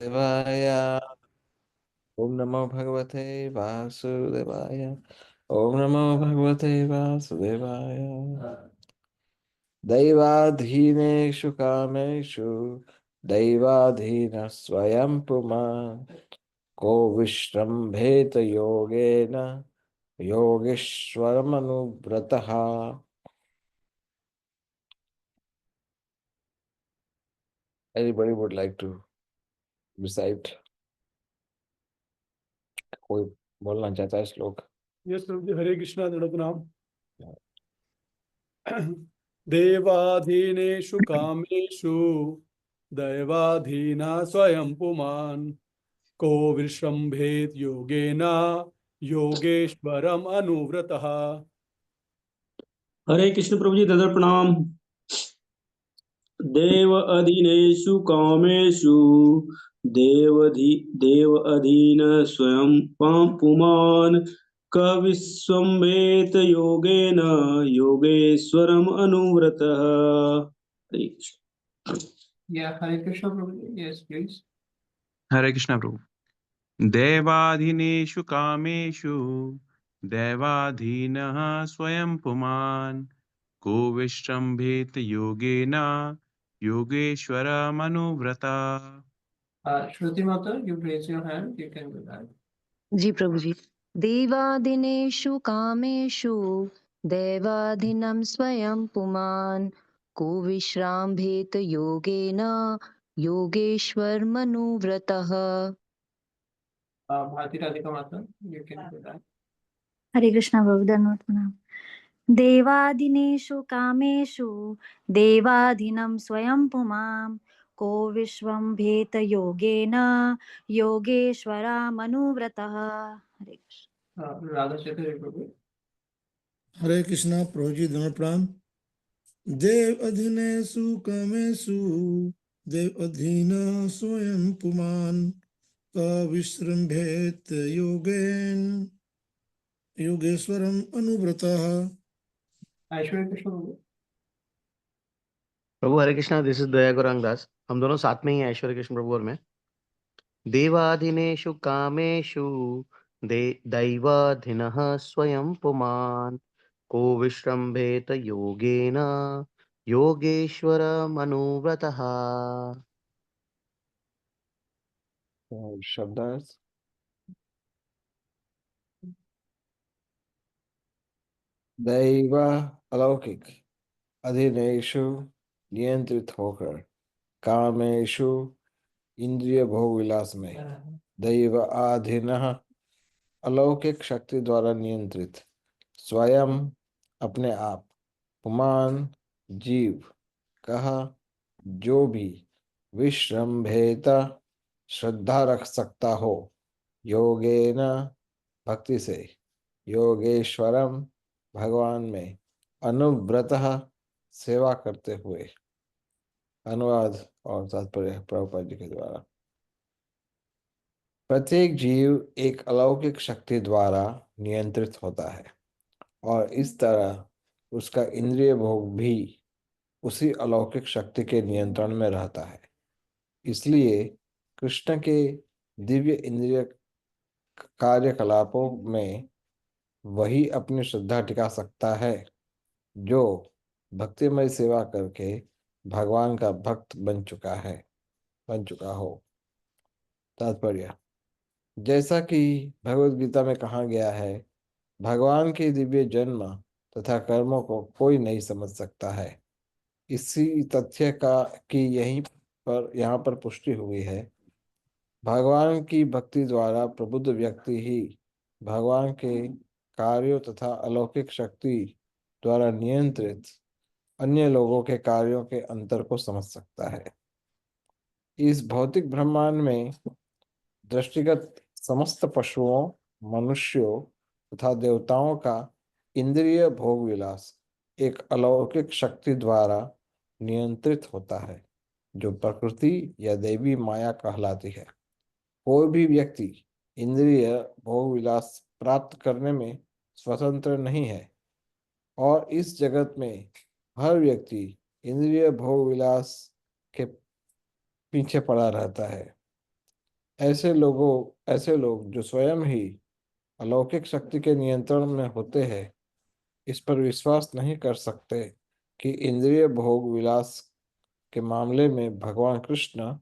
देवाय। ओम नमो भगवते वासुदेवाय। ओम नमो भगवते वासुदेवाय। दैवाधीनेषु कामेषु दैवाधीन स्वयं पुमान्। को विश्रम्भेत योगेन योगेश्वरमनुव्रतः। Anybody would like to recite? कोई बोलना चाहता है श्लोक? यस प्रभु जी, हरे कृष्णा दृढ़ नाम। देवाधीनेषु कामेषु दैवाधीना स्वयं पुमान्। को विश्रम्भेत योगेन योगेश्वरम अनुव्रतः। हरे कृष्ण प्रभु जी, ददर प्रणाम। देव अधीनेषु कामेषु देव अधीन स्वयं पुमान्। कविस्वम्भेत योगेन योगेश्वरम अनुव्रतः। हरे कृष्ण। हरे कृष्ण प्रभु। Yes please. हरे कृष्ण प्रभु। देवाधीनेषु कामेषु दैवाधीनः स्वयं पुमान्। को विश्रम्भेत योगेन योगेश्वरमनुव्रता। श्रुति माता, you raise your hand, you can do that. जी प्रभु जी। देवादिनेषु कामेषु दैवाधीनं स्वयं पुमान्। को विश्राम्भेत योगेन योगेश्वर मनुव्रतः। भारती राधिका माता, you can do that. हरे कृष्णा प्रभु, धन्यवाद प्रणाम। देवादिनेषु कामेषु देवाधीनं स्वयं पुमान्। को विश्वम्भेत योगेन योगेश्वरमनुव्रतः। हरे कृष्ण। राधा चतुर्वेदी प्रभु। हरे कृष्णा प्रभु जी, धन्यवाद प्रणाम। देव अधीनेषु कामेषु देव अधीन स्वयं पुमान्। विश्रम्भेत योगेन योगेश्वरम अनुव्रतः। ऐश्वर्य कृष्ण प्रभु। प्रभु हरे कृष्णा, दिस इज दया गौरांग दास। हम दोनों साथ में ही हैं, ऐश्वर्य कृष्ण प्रभु और मैं। देवाधीनेषु कामेषु दैवाधीनः स्वयं पुमान्। को विश्रम्भेत योगेन योगेश्वरमनुव्रतः। शब्दार्थ। दैव अलौकिक, अधीनेषु नियंत्रित होकर, कामेषु इंद्रिय भोग विलास में, दैव आधीनः अलौकिक शक्ति द्वारा नियंत्रित, स्वयं अपने आप, पुमान जीव, कहा जो भी, विश्रम्भेता श्रद्धा रख सकता हो, योगेन भक्ति से, योगेश्वरम भगवान में, अनुव्रतः सेवा करते हुए। अनुवाद और तात्पर्य प्रभुपाद जी के द्वारा। प्रत्येक जीव एक अलौकिक शक्ति द्वारा नियंत्रित होता है और इस तरह उसका इंद्रिय भोग भी उसी अलौकिक शक्ति के नियंत्रण में रहता है। इसलिए कृष्ण के दिव्य इंद्रिय कार्यकलापों में वही अपनी श्रद्धा टिका सकता है जो भक्तिमय सेवा करके भगवान का भक्त बन चुका हो। तात्पर्य, जैसा कि भगवद गीता में कहा गया है, भगवान के दिव्य जन्म तथा कर्मों को कोई नहीं समझ सकता है। इसी तथ्य का कि यहाँ पर पुष्टि हुई है। भगवान की भक्ति द्वारा प्रबुद्ध व्यक्ति ही भगवान के कार्यों तथा अलौकिक शक्ति द्वारा नियंत्रित अन्य लोगों के कार्यों के अंतर को समझ सकता है। इस भौतिक ब्रह्मांड में दृष्टिगत समस्त पशुओं, मनुष्यों तथा देवताओं का इंद्रिय भोग विलास एक अलौकिक शक्ति द्वारा नियंत्रित होता है जो प्रकृति या देवी माया कहलाती है। कोई भी व्यक्ति इंद्रिय भोग विलास प्राप्त करने में स्वतंत्र नहीं है और इस जगत में हर व्यक्ति इंद्रिय भोग विलास के पीछे पड़ा रहता है। ऐसे लोग जो स्वयं ही अलौकिक शक्ति के नियंत्रण में होते हैं, इस पर विश्वास नहीं कर सकते कि इंद्रिय भोग विलास के मामले में भगवान कृष्ण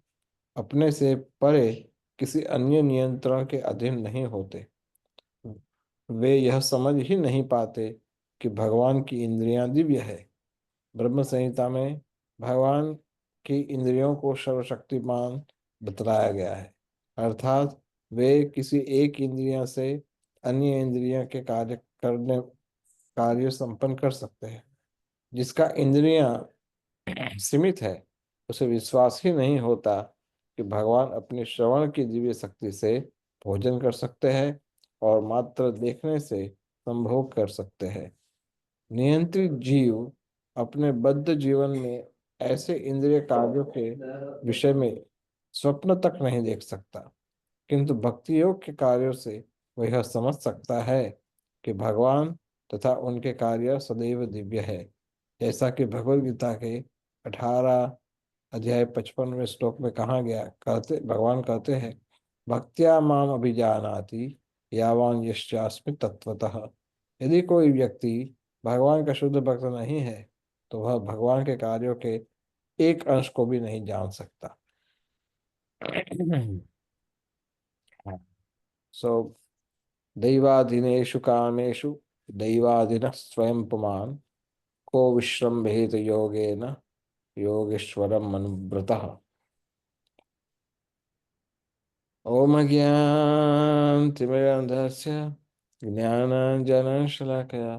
अपने से परे किसी अन्य नियंत्रण के अधीन नहीं होते। वे यह समझ ही नहीं पाते कि भगवान की इंद्रियां दिव्य है। ब्रह्म संहिता में भगवान की इंद्रियों को सर्वशक्तिमान बतलाया गया है, अर्थात वे किसी एक इंद्रिय से अन्य इंद्रियों के कार्य संपन्न कर सकते हैं। जिसका इंद्रियां सीमित है, उसे विश्वास ही नहीं होता कि भगवान अपनी श्रवण की दिव्य शक्ति से भोजन कर सकते हैं और मात्र देखने से संभोग कर सकते हैं। नियंत्रित जीव अपने बद्ध जीवन में ऐसे इंद्रिय कार्यों के विषय में स्वप्न तक नहीं देख सकता, किंतु भक्ति योग के कार्यों से वह यह समझ सकता है कि भगवान तथा उनके कार्य सदैव दिव्य है। जैसा कि भगवद गीता के 18 अध्याय 55वें श्लोक में कहा गया, भगवान कहते हैं, भक्त्या माम अभिजानाति यावान यश्चास्मि तत्वतः। यदि कोई व्यक्ति भगवान का शुद्ध भक्त नहीं है, तो वह भगवान के कार्यों के एक अंश को भी नहीं जान सकता। सो दैवाधीनेषु कामेषु दैवाधीनः स्वयं पुमान् को विश्रम्भेत योगेन योगेश्वरम् अनुव्रतः। ओम ज्ञानतिमिरान्धस्य ज्ञानाञ्जनशलाकया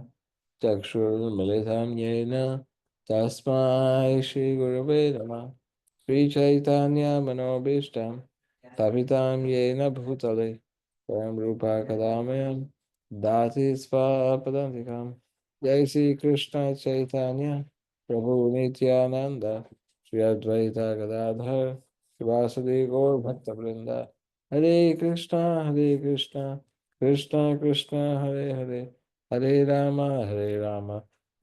चक्षुर्मिलितं येन तस्मै श्रीगुरवे नमः। श्रीचैतन्यमनोभीष्टं स्थापितं येन भूतले स्वयं रूपा कदा मह्यं ददाति स्वपदान्तिकं। जय श्री कृष्ण चैतन्य प्रभु नित्यानंद श्री अद्वैत गदाधर शिवासुदेव गौर भक्तवृंद। हरे कृष्णा कृष्णा कृष्णा हरे हरे, हरे राम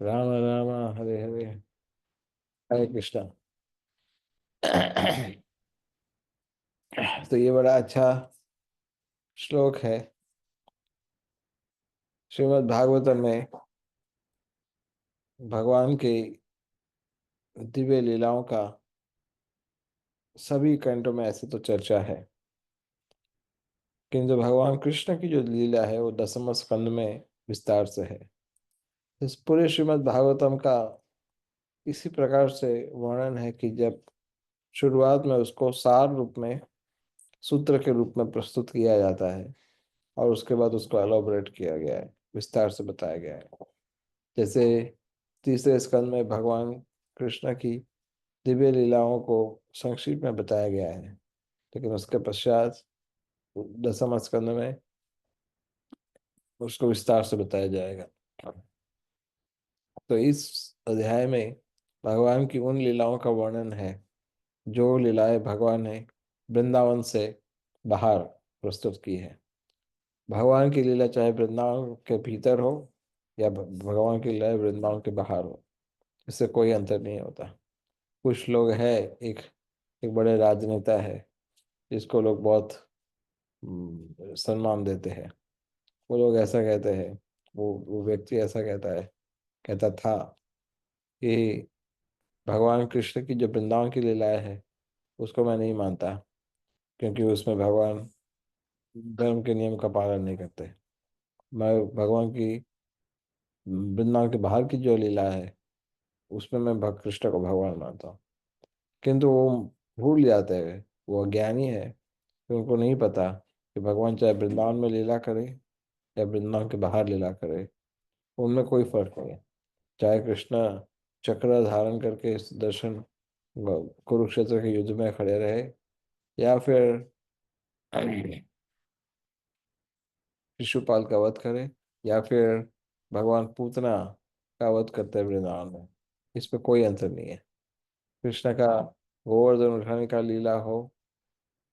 राम राम हरे हरे। हरे कृष्णा। तो ये बड़ा अच्छा श्लोक है श्रीमद् भागवतम में। भगवान के दिव्य लीलाओं का सभी कंठों में ऐसे तो चर्चा है, किंतु भगवान कृष्ण की जो लीला है वो दसम स्कंद में विस्तार से है। इस पूरे श्रीमद् भागवतम का इसी प्रकार से वर्णन है कि जब शुरुआत में उसको सार रूप में, सूत्र के रूप में प्रस्तुत किया जाता है और उसके बाद उसको एलोबरेट किया गया है, विस्तार से बताया गया है। जैसे तीसरे स्कंद में भगवान कृष्ण की दिव्य लीलाओं को संक्षिप्त में बताया गया है, लेकिन उसके पश्चात दसम स्कंद में उसको विस्तार से बताया जाएगा। तो इस अध्याय में भगवान की उन लीलाओं का वर्णन है जो लीलाएं भगवान ने वृंदावन से बाहर प्रस्तुत की है। भगवान की लीला चाहे वृंदावन के भीतर हो या भगवान की लीला वृंदावन के बाहर हो, इससे कोई अंतर नहीं होता। कुछ लोग हैं, एक एक बड़े राजनेता है जिसको लोग बहुत सम्मान देते हैं। वो लोग ऐसा कहते हैं, वो व्यक्ति ऐसा कहता था कि भगवान कृष्ण की जो वृंदावन की लीलाएं है उसको मैं नहीं मानता, क्योंकि उसमें भगवान धर्म के नियम का पालन नहीं करते। मैं भगवान की वृंदावन के बाहर की जो लीला है उसमें मैं कृष्ण को भगवान मानता हूँ। किंतु वो भूल जाते हैं, वो अज्ञानी है, तो उनको नहीं पता कि भगवान चाहे वृंदावन में लीला करे या वृंदावन के बाहर लीला करे, उनमें कोई फर्क नहीं है। चाहे कृष्ण चक्र धारण करके इस दर्शन कुरुक्षेत्र के युद्ध में खड़े रहे या फिर शिशुपाल का वध करे या फिर भगवान पूतना का वध करते हैं वृंदावन में, इसमें कोई अंतर नहीं है। कृष्ण का गोवर्धन उठाने का लीला हो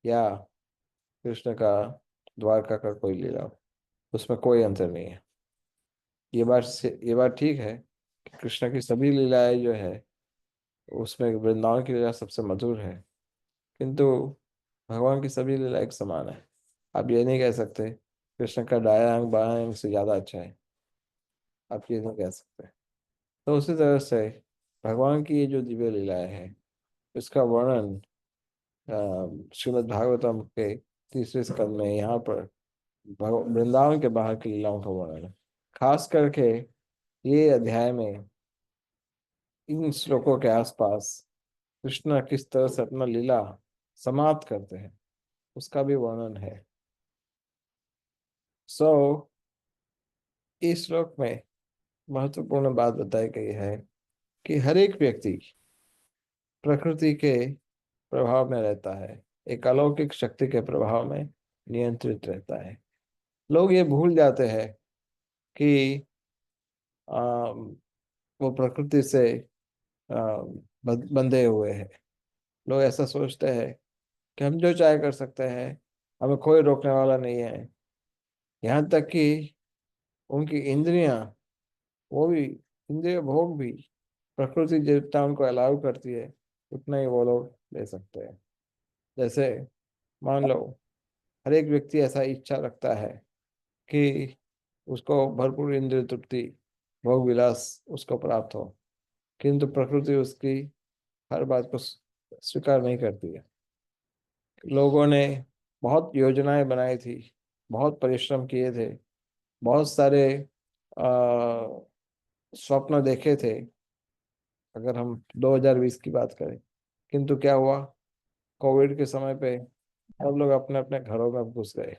या कृष्ण का द्वारका का कोई लीला हो, उसमें कोई अंतर नहीं है। ये बात ठीक है कि कृष्ण की सभी लीलाएं जो है उसमें वृंदावन की लीला सबसे मधुर है, किंतु भगवान की सभी लीला एक समान है। आप ये नहीं कह सकते कृष्ण का दायां अंग बायां अंग से ज्यादा अच्छा है, आप ये नहीं कह सकते। तो उसी तरह से भगवान की ये जो दिव्य लीलाएं हैं, इसका वर्णन श्रीमद् भागवतम के तीसरे स्कंद में यहाँ पर वृंदावन के बाहर की लीलाओं का वर्णन है। खास करके ये अध्याय में इन श्लोकों के आसपास कृष्ण किस तरह से अपना लीला समाप्त करते हैं उसका भी वर्णन है। सो इस श्लोक में महत्वपूर्ण बात बताई गई है कि हर एक व्यक्ति प्रकृति के प्रभाव में रहता है, एक अलौकिक शक्ति के प्रभाव में नियंत्रित रहता है। लोग ये भूल जाते हैं कि आ, वो प्रकृति से बंधे हुए हैं। लोग ऐसा सोचते हैं कि हम जो चाहे कर सकते हैं, हमें कोई रोकने वाला नहीं है। यहाँ तक कि उनकी इंद्रियां, वो भी इंद्रिय भोग भी प्रकृति जितना उनको अलाउ करती है उतना ही वो लोग ले सकते हैं। जैसे मान लो हर एक व्यक्ति ऐसा इच्छा रखता है कि उसको भरपूर इंद्रिय तृप्ति, भोग विलास उसको प्राप्त हो, किंतु प्रकृति उसकी हर बात को स्वीकार नहीं करती है। लोगों ने बहुत योजनाएं बनाई थी, बहुत परिश्रम किए थे, बहुत सारे स्वप्न देखे थे, अगर हम 2020 की बात करें। किंतु क्या हुआ, कोविड के समय पे सब लोग अपने अपने घरों में घुस गए।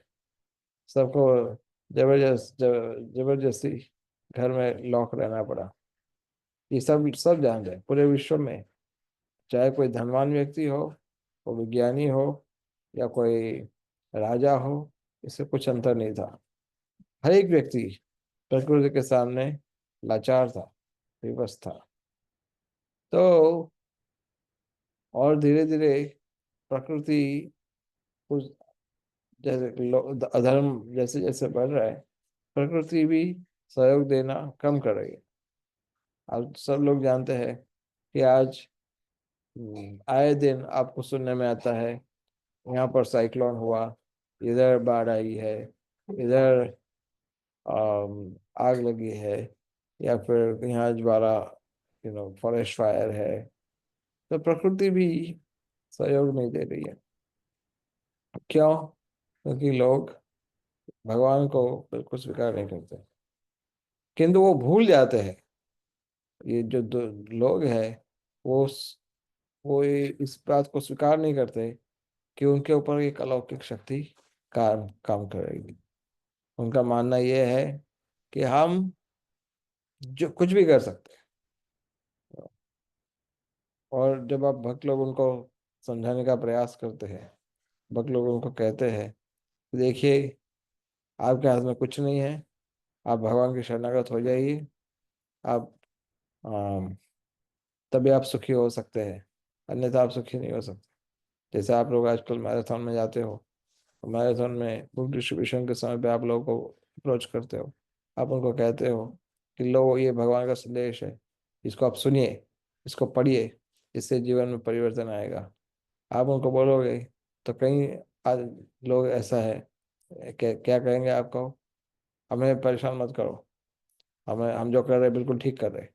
सबको जबरदस्ती घर में लॉक रहना पड़ा। ये सब सब जान रहे पूरे विश्व में, चाहे कोई धनवान व्यक्ति हो, कोई विज्ञानी हो, या कोई राजा हो, इससे कुछ अंतर नहीं था। हर एक व्यक्ति प्रकृति के सामने लाचार था, विवश था। तो और धीरे धीरे प्रकृति कुछ जैसे अधर्म जैसे जैसे बढ़ रहा है, प्रकृति भी सहयोग देना कम कर रही है। अब सब लोग जानते हैं कि आज आए दिन आपको सुनने में आता है यहाँ पर साइक्लोन हुआ, इधर बाढ़ आई है, इधर आग लगी है, या फिर यहाँ ज्वाला फॉरेस्ट फायर है। तो प्रकृति भी सहयोग नहीं दे रही है। क्यों? क्योंकि लोग भगवान को बिल्कुल स्वीकार नहीं करते, किंतु वो भूल जाते हैं, ये जो दो लोग हैं वो इस बात को स्वीकार नहीं करते कि उनके ऊपर एक अलौकिक शक्ति काम काम करेगी। उनका मानना यह है कि हम जो कुछ भी कर सकते हैं। और जब आप भक्त लोग उनको समझाने का प्रयास करते हैं, भक्त लोग उनको कहते हैं, देखिए आपके हाथ में कुछ नहीं है, आप भगवान के शरणागत हो जाइए, आप तभी आप सुखी हो सकते हैं, अन्यथा आप सुखी नहीं हो सकते। जैसे आप लोग आजकल मैराथन में जाते हो, मैराथन में बुक डिस्ट्रीब्यूशन के समय पे आप लोगों को अप्रोच करते हो, आप उनको कहते हो कि लो ये भगवान का संदेश है, इसको आप सुनिए, इसको पढ़िए, इससे जीवन में परिवर्तन आएगा। आप उनको बोलोगे तो कई आज लोग ऐसा है, क्या कहेंगे आपको, हमें परेशान मत करो, हम जो कर रहे हैं बिल्कुल ठीक कर रहे हैं,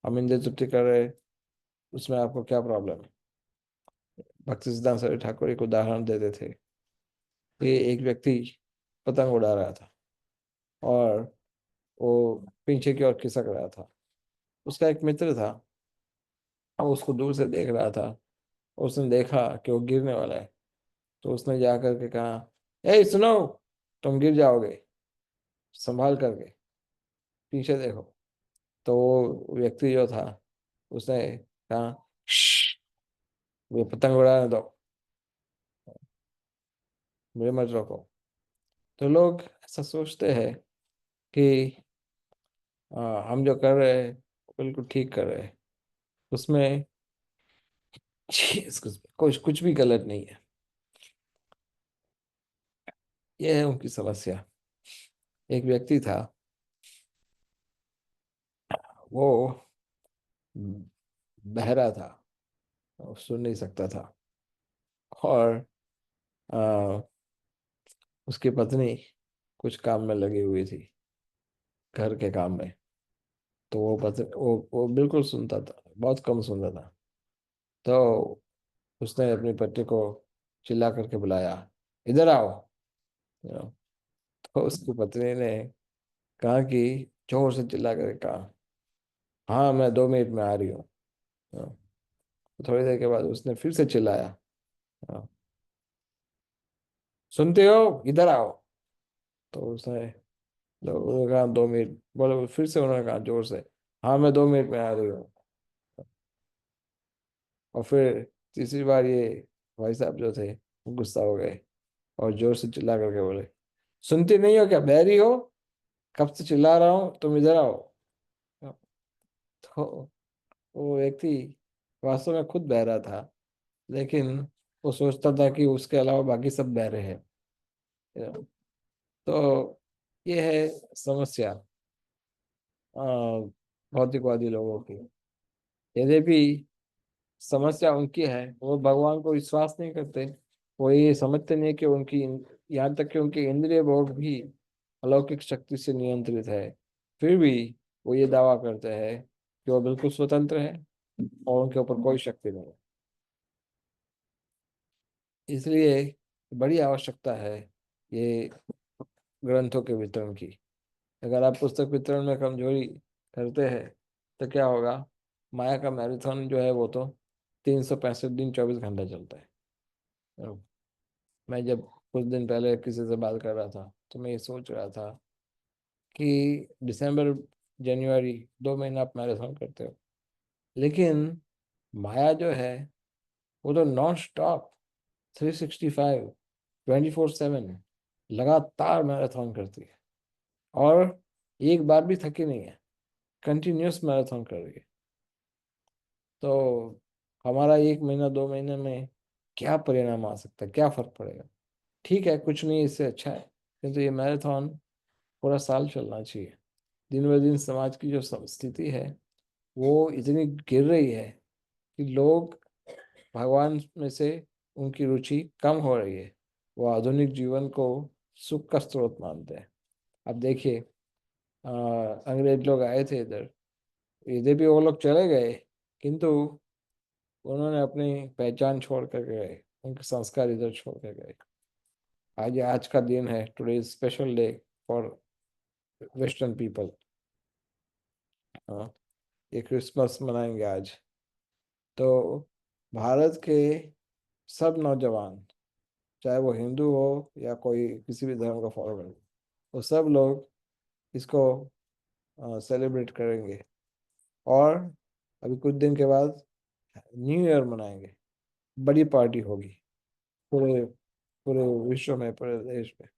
हम इंद्रिय तृप्ति कर रहे हैं, उसमें आपको क्या प्रॉब्लम है। भक्ति सिद्धांत सरस्वती ठाकुर एक उदाहरण देते थे कि एक व्यक्ति पतंग उड़ा रहा था और वो पीछे की ओर खिसक रहा था। उसका एक मित्र था, वो उसको दूर से देख रहा था। उसने देखा कि वो गिरने वाला है, तो उसने जा करके कहा, ए सुनो, तुम गिर जाओगे, संभाल करके पीछे देखो। तो वो व्यक्ति जो था उसने कहा, "श्श, मुझे पतंग उड़ाने दो, मुझे मत रोको।" तो लोग ऐसा सोचते हैं कि हम जो कर रहे हैं वो बिल्कुल ठीक कर रहे हैं, उसमें कुछ भी गलत नहीं है। ये है उनकी समस्या। एक व्यक्ति था, वो बहरा था, वो सुन नहीं सकता था, और आ, उसकी पत्नी कुछ काम में लगी हुई थी, घर के काम में। तो वो बिल्कुल सुनता था, बहुत कम सुनता था। तो उसने अपनी पत्नी को चिल्ला करके बुलाया, इधर आओ। You know, तो उसकी पत्नी ने कहा कि जोर से चिल्ला करके कहा, हाँ मैं 2 मिनट में आ रही हूँ। You know, तो थोड़ी देर के बाद उसने फिर से चिल्लाया, you know, सुनते हो, इधर आओ। तो उसने उन्होंने कहा 2 मिनट, बोले फिर से उन्होंने कहा जोर से, हाँ मैं 2 मिनट में आ रही हूँ। और फिर तीसरी बार ये भाई साहब जो थे वो गुस्सा हो गए और जोर से चिल्ला करके बोले, सुनती नहीं हो क्या, बहरी हो, कब से चिल्ला रहा हूँ, तुम इधर आओ। तो वो व्यक्ति वास्तव में खुद बहरा था, लेकिन वो सोचता था कि उसके अलावा बाकी सब बहरे हैं। तो ये है समस्या भौतिकवादी लोगों की। यद्यपि समस्या उनकी है, वो भगवान को विश्वास नहीं करते। वो ये समझते नहीं कि उनकी, यहाँ तक कि उनके इंद्रिय भोग भी अलौकिक शक्ति से नियंत्रित है, फिर भी वो ये दावा करते हैं कि वो बिल्कुल स्वतंत्र है और उनके ऊपर कोई शक्ति नहीं है। इसलिए बड़ी आवश्यकता है ये ग्रंथों के वितरण की। अगर आप पुस्तक वितरण में कमजोरी करते हैं तो क्या होगा, माया का मैराथन जो है वो तो 365 दिन 24 घंटे चलता है। मैं जब कुछ दिन पहले किसी से बात कर रहा था तो मैं ये सोच रहा था कि दिसंबर जनवरी 2 महीना आप मैराथन करते हो, लेकिन माया जो है वो तो नॉन स्टॉप 365 24/7 लगातार मैराथन करती है और एक बार भी थकी नहीं है, कंटिन्यूस मैराथन कर रही है। तो हमारा 1 महीना 2 महीने में क्या परिणाम आ सकता है, क्या फर्क पड़ेगा? ठीक है, कुछ नहीं, इससे अच्छा है, किंतु ये मैराथन पूरा साल चलना चाहिए। दिन ब दिन समाज की जो स्थिति है वो इतनी गिर रही है कि लोग भगवान में से उनकी रुचि कम हो रही है, वो आधुनिक जीवन को सुख का स्रोत मानते हैं। अब देखिए, अंग्रेज लोग आए थे इधर, यद्यपि वो लोग चले गए, किंतु उन्होंने अपनी पहचान छोड़ कर गए, उनके संस्कार इधर छोड़ कर गए। आज का दिन है, today is special day for western people. ये क्रिसमस मनाएंगे आज। तो भारत के सब नौजवान, चाहे वो हिंदू हो या कोई किसी भी धर्म का फॉलोअर हो, वो सब लोग इसको सेलिब्रेट करेंगे। और अभी कुछ दिन के बाद न्यू ईयर मनाएंगे, बड़ी पार्टी होगी पूरे पूरे विश्व में, पूरे देश में।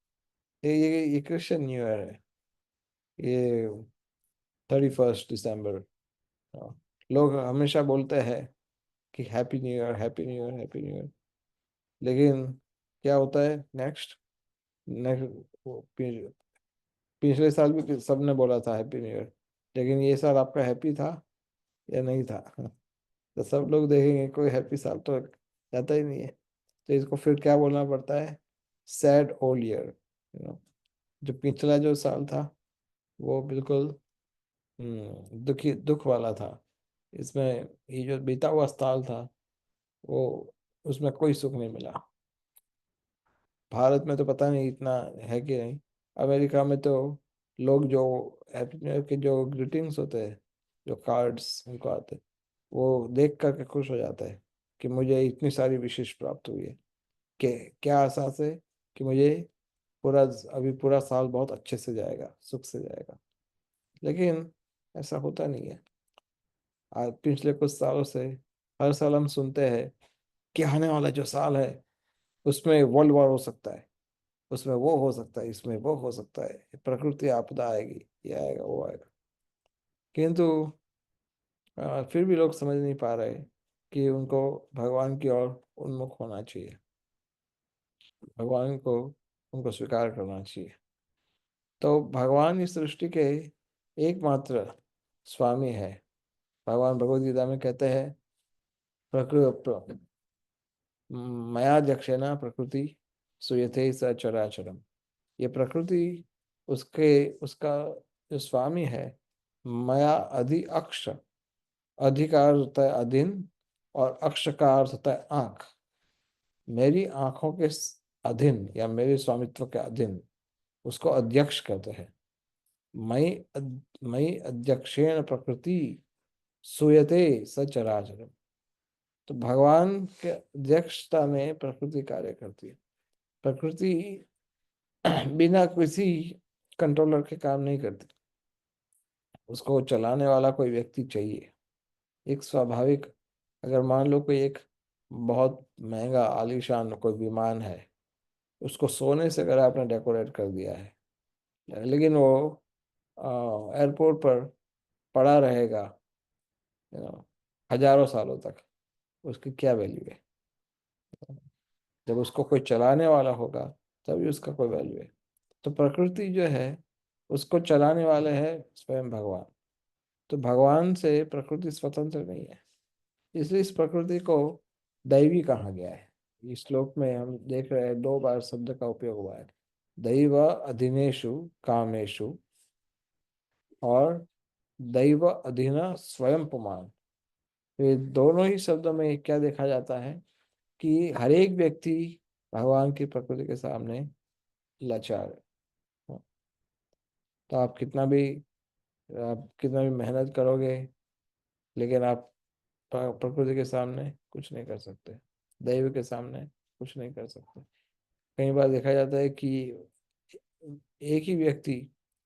ये क्रिश्चियन न्यू ईयर है, ये 31 दिसंबर। लोग हमेशा बोलते हैं कि happy new year, happy new year, happy new year, लेकिन क्या होता है नेक्स्ट नेक्स्ट पिछले साल भी सबने बोला था हैप्पी न्यू ईयर, लेकिन ये साल आपका हैप्पी था या नहीं था? तो सब लोग देखेंगे कोई हैप्पी साल तो जाता ही नहीं है। तो इसको फिर क्या बोलना पड़ता है, सैड ओल्ड ईयर। जो पिछला जो साल था वो बिल्कुल दुखी दुख वाला था। इसमें ये जो बीता हुआ साल था वो, उसमें कोई सुख नहीं मिला। भारत में तो पता नहीं इतना है कि नहीं। अमेरिका में तो लोग जो हैप्पी न्यू ईयर के जो ग्रीटिंग्स होते हैं, जो कार्ड्स उनको आते हैं, वो देख करके खुश हो जाता है कि मुझे इतनी सारी विशेष प्राप्त हुई है, कि क्या एहसास है कि मुझे पूरा अभी पूरा साल बहुत अच्छे से जाएगा, सुख से जाएगा। लेकिन ऐसा होता नहीं है। आज पिछले कुछ सालों से हर साल हम सुनते हैं कि आने वाला जो साल है उसमें वर्ल्ड वॉर हो सकता है, उसमें वो हो सकता है, इसमें वो हो सकता है, प्रकृति आपदा आएगी, ये आएगा वो आएगा। किंतु फिर भी लोग समझ नहीं पा रहे कि उनको भगवान की ओर उन्मुख होना चाहिए, भगवान को उनको स्वीकार करना चाहिए। तो भगवान इस सृष्टि के एकमात्र स्वामी है। भगवान भगवद गीता में कहते हैं, प्रकृति मया दक्षिणा प्रकृति सूयते स चराचरम। ये प्रकृति उसका जो स्वामी है, मया अधि अक्ष, अधिकार होता है अधीन, और अक्ष का अर्थ होता है आंख। मेरी आंखों के अधीन या मेरे स्वामित्व के अधीन, उसको अध्यक्ष कहते हैं। मई अध्यक्षेण प्रकृति सूयते सचराचरम। तो भगवान के अध्यक्षता में प्रकृति कार्य करती है। प्रकृति बिना किसी कंट्रोलर के काम नहीं करती, उसको चलाने वाला कोई व्यक्ति चाहिए। एक स्वाभाविक, अगर मान लो कोई एक बहुत महंगा आलीशान कोई विमान है, उसको सोने से अगर आपने डेकोरेट कर दिया है, लेकिन वो एयरपोर्ट पर पड़ा रहेगा हजारों सालों तक, उसकी क्या वैल्यू है? जब उसको कोई चलाने वाला होगा तभी उसका कोई वैल्यू है। तो प्रकृति जो है, उसको चलाने वाले हैं स्वयं भगवान। तो भगवान से प्रकृति स्वतंत्र नहीं है, इसलिए इस प्रकृति को दैवी कहा गया है। इस श्लोक में हम देख रहे हैं 2 बार शब्द का उपयोग हुआ है, दैव अधीनेषु कामेषु और दैव अधीन स्वयं पुमान। ये दोनों ही शब्दों में क्या देखा जाता है कि हर एक व्यक्ति भगवान की प्रकृति के सामने लाचार है। तो आप कितना भी मेहनत करोगे, लेकिन आप प्रकृति के सामने कुछ नहीं कर सकते, दैव के सामने कुछ नहीं कर सकते। कई बार देखा जाता है कि एक ही व्यक्ति